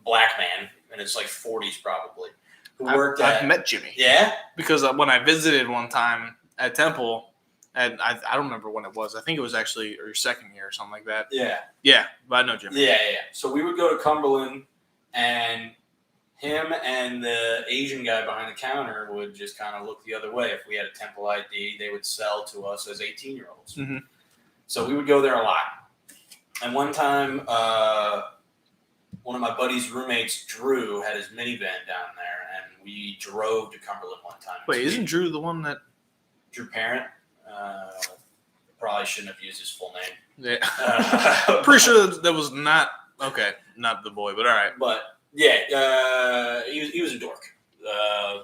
black man, and it's like 40s probably, who worked at. I've met Jimmy. Yeah? Because when I visited one time at Temple, and I don't remember when it was. I think it was actually your second year or something like that. Yeah. Yeah, but I know Jimmy. Yeah. So we would go to Cumberland, and him and the Asian guy behind the counter would just kind of look the other way. If we had a Temple ID, they would sell to us as 18-year-olds. Mm-hmm. So we would go there a lot. And one time, one of my buddy's roommates, Drew, had his minivan down there, and we drove to Cumberland one time. Wait, isn't Drew the one that... Drew Parent? Probably shouldn't have used his full name. Yeah. Pretty sure that was not... Okay, not the boy, but all right. But... Yeah, he was a dork.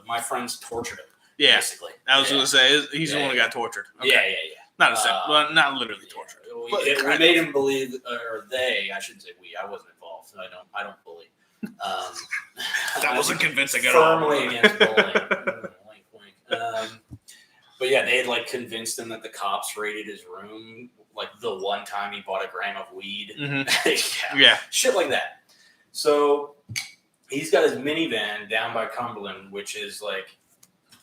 My friends tortured him. Yeah, basically. I was going to say he's the one who got tortured. Okay. Yeah. Not not literally tortured. We made him believe, or they. I shouldn't say we. I wasn't involved, so I don't bully. That wasn't convincing at all. Firmly against bullying. Wink, wink. But yeah, they had like convinced him that the cops raided his room like the one time he bought a gram of weed. Mm-hmm. Yeah, shit like that. So he's got his minivan down by Cumberland, which is like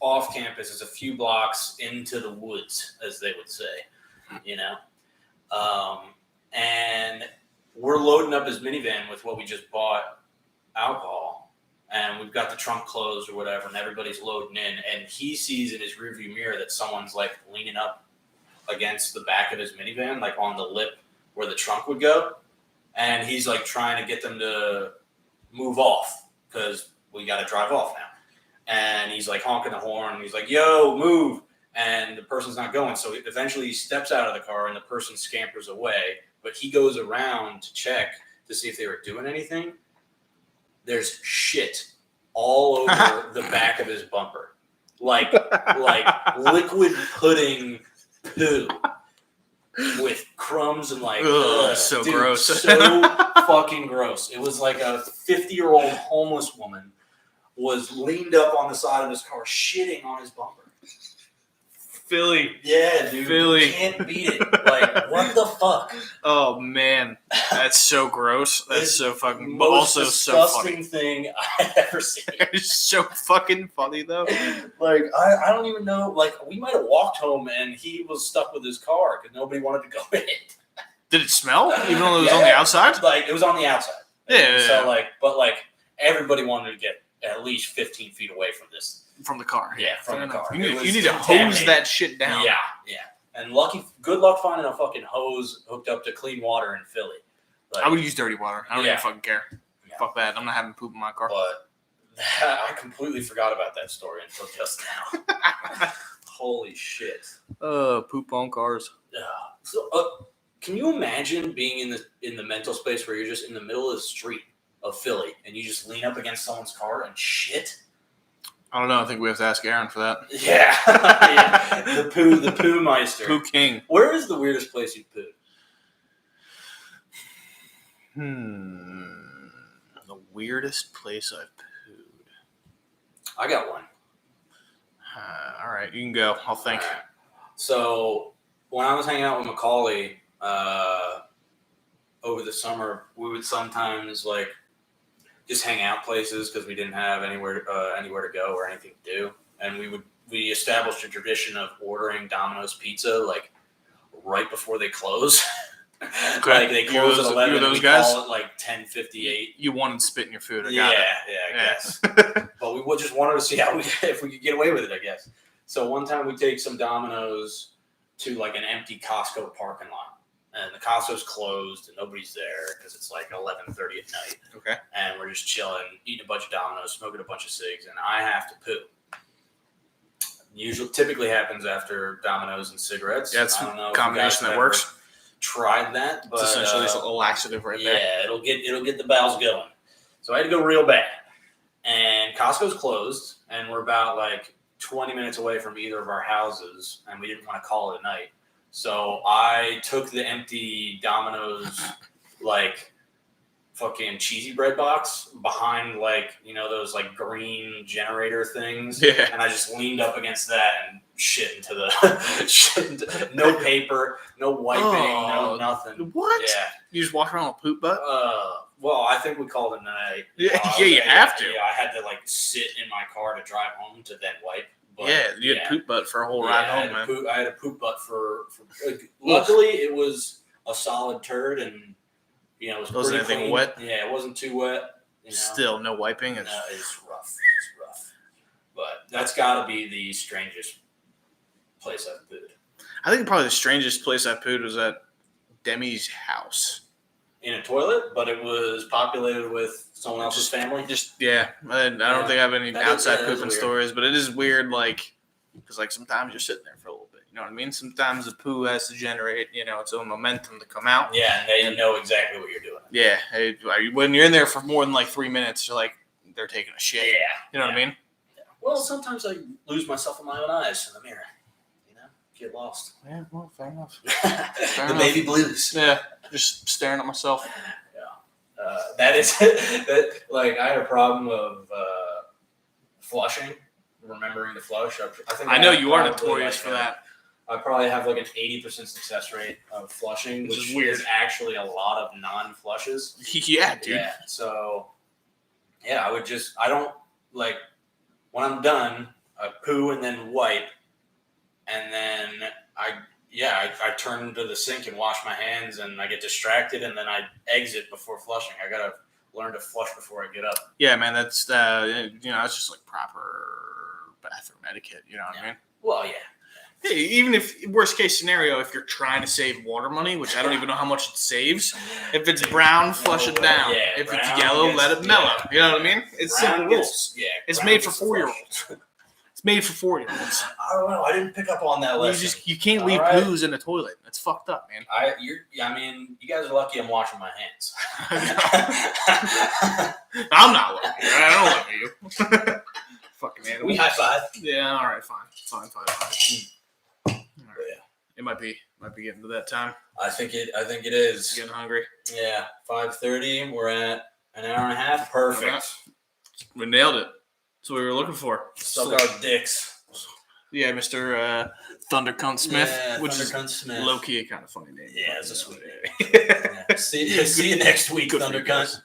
off campus. It's a few blocks into the woods, as they would say, and we're loading up his minivan with what we just bought, alcohol, and we've got the trunk closed or whatever, and everybody's loading in, and he sees in his rearview mirror that someone's like leaning up against the back of his minivan, like on the lip where the trunk would go. And he's like trying to get them to move off because we got to drive off now. And he's like honking the horn. And he's like, yo, move. And the person's not going. So eventually he steps out of the car and the person scampers away. But he goes around to check to see if they were doing anything. There's shit all over the back of his bumper. Like liquid pudding poo. With crumbs and like, so dude, gross, so fucking gross. It was like a 50-year-old homeless woman was leaned up on the side of his car, shitting on his bumper. Philly, yeah, dude, Philly, you can't beat it. Like, what the fuck? Oh man, that's so gross. That's so fucking, but most also so funny. Disgusting thing I've ever seen. It's so fucking funny though. Like I don't even know. Like we might have walked home and he was stuck with his car because nobody wanted to go in. Did it smell even though it was on the outside? Like it was on the outside. Yeah. So like, but like everybody wanted to get at least 15 feet away from this. From the car. Yeah, from the car. You need to hose that shit down. Yeah. And good luck finding a fucking hose hooked up to clean water in Philly. I would use dirty water. I don't even fucking care. Yeah. Fuck that. I'm not having poop in my car. But I completely forgot about that story until just now. Holy shit. Poop on cars. So, can you imagine being in the mental space where you're just in the middle of the street of Philly and you just lean up against someone's car and shit? I don't know. I think we have to ask Aaron for that. Yeah. The poo meister. Poo king. Where is the weirdest place you've pooed? The weirdest place I've pooed. I got one. All right, you can go. I'll think. Right. So when I was hanging out with Macaulay over the summer, we would sometimes like just hang out places because we didn't have anywhere to go or anything to do, and we established a tradition of ordering Domino's pizza like right before they close. Okay. Like they close at 11. Those we guys? call it like 10:58. You wanted spit in your food. I guess. But we just wanted to see if we could get away with it. I guess. So one time we take some Domino's to like an empty Costco parking lot, and the Costco's closed and nobody's there because it's like 11:30 at night. Okay. And we're just chilling, eating a bunch of Domino's, smoking a bunch of cigs, and I have to poo. Typically happens after Domino's and cigarettes. Yeah, it's a combination that works. Tried that, but it's essentially a laxative right there. Yeah, it'll get the bowels going. So I had to go real bad, and Costco's closed, and we're about like 20 minutes away from either of our houses, and we didn't want to call it a night. So I took the empty Domino's like fucking cheesy bread box behind like those like green generator things, and I just leaned up against that and shit into the no paper, no wiping, no nothing. What? Yeah, you just walk around with a poop butt? Well, I think we called it a night. Yeah, you have to. Yeah, I had to like sit in my car to drive home to then wipe. But, you had poop butt for a whole ride home, man. I had a poop butt for luckily it was a solid turd, and it was wasn't pretty anything clean. wet. Yeah, it wasn't too wet. Still no wiping. It's rough. It's rough. But that's got to be the strangest place I've pooed. I think probably the strangest place I pooed was at Demi's house. In a toilet, but it was populated with someone else's family. I don't think I have any outside pooping stories, but it is weird, like, because like sometimes you're sitting there for a little bit. You know what I mean? Sometimes the poo has to generate, its own momentum to come out. Yeah, and they know exactly what you're doing. Yeah, when you're in there for more than like 3 minutes, you're like, they're taking a shit. Yeah, you know what I mean? Yeah. Well, sometimes I lose myself in my own eyes in the mirror. Get lost. Yeah, well, fair enough. The baby blues. Yeah, just staring at myself. Yeah, that is that. Like I had a problem of flushing, remembering to flush. I know you are notorious for that. I probably have like an 80% success rate of flushing, which is weird. Actually, a lot of non-flushes. Yeah, dude. Yeah. So, yeah, I don't like when I'm done. I poo and then wipe. And then I turn to the sink and wash my hands, and I get distracted, and then I exit before flushing. I gotta learn to flush before I get up. Yeah, man, that's it's just like proper bathroom etiquette. You know what I mean? Well, yeah. Hey, even if worst case scenario, if you're trying to save water money, which I don't even know how much it saves. If it's brown, flush it down. Yeah, if it's yellow, let it mellow. You know what I mean? It's simple rules. Yeah, it's made for 4-year-olds. Made for 4-years. I don't know. I didn't pick up on that lesson. You can't leave poos in the toilet. That's fucked up, man. You guys are lucky I'm washing my hands. I'm not lucky. I don't love you. Fucking animal. We high five. Yeah. All right. Fine. All right. Yeah. It might be getting to that time. I think it is. Getting hungry. Yeah. 5:30. We're at an hour and a half. Perfect. We nailed it. That's what we were looking for. Suck our dicks. Yeah, Mr. Thunder Cunt Smith, which is low key a kind of funny name. Yeah, it's a sweet name. See you next week, Thunder Cunt.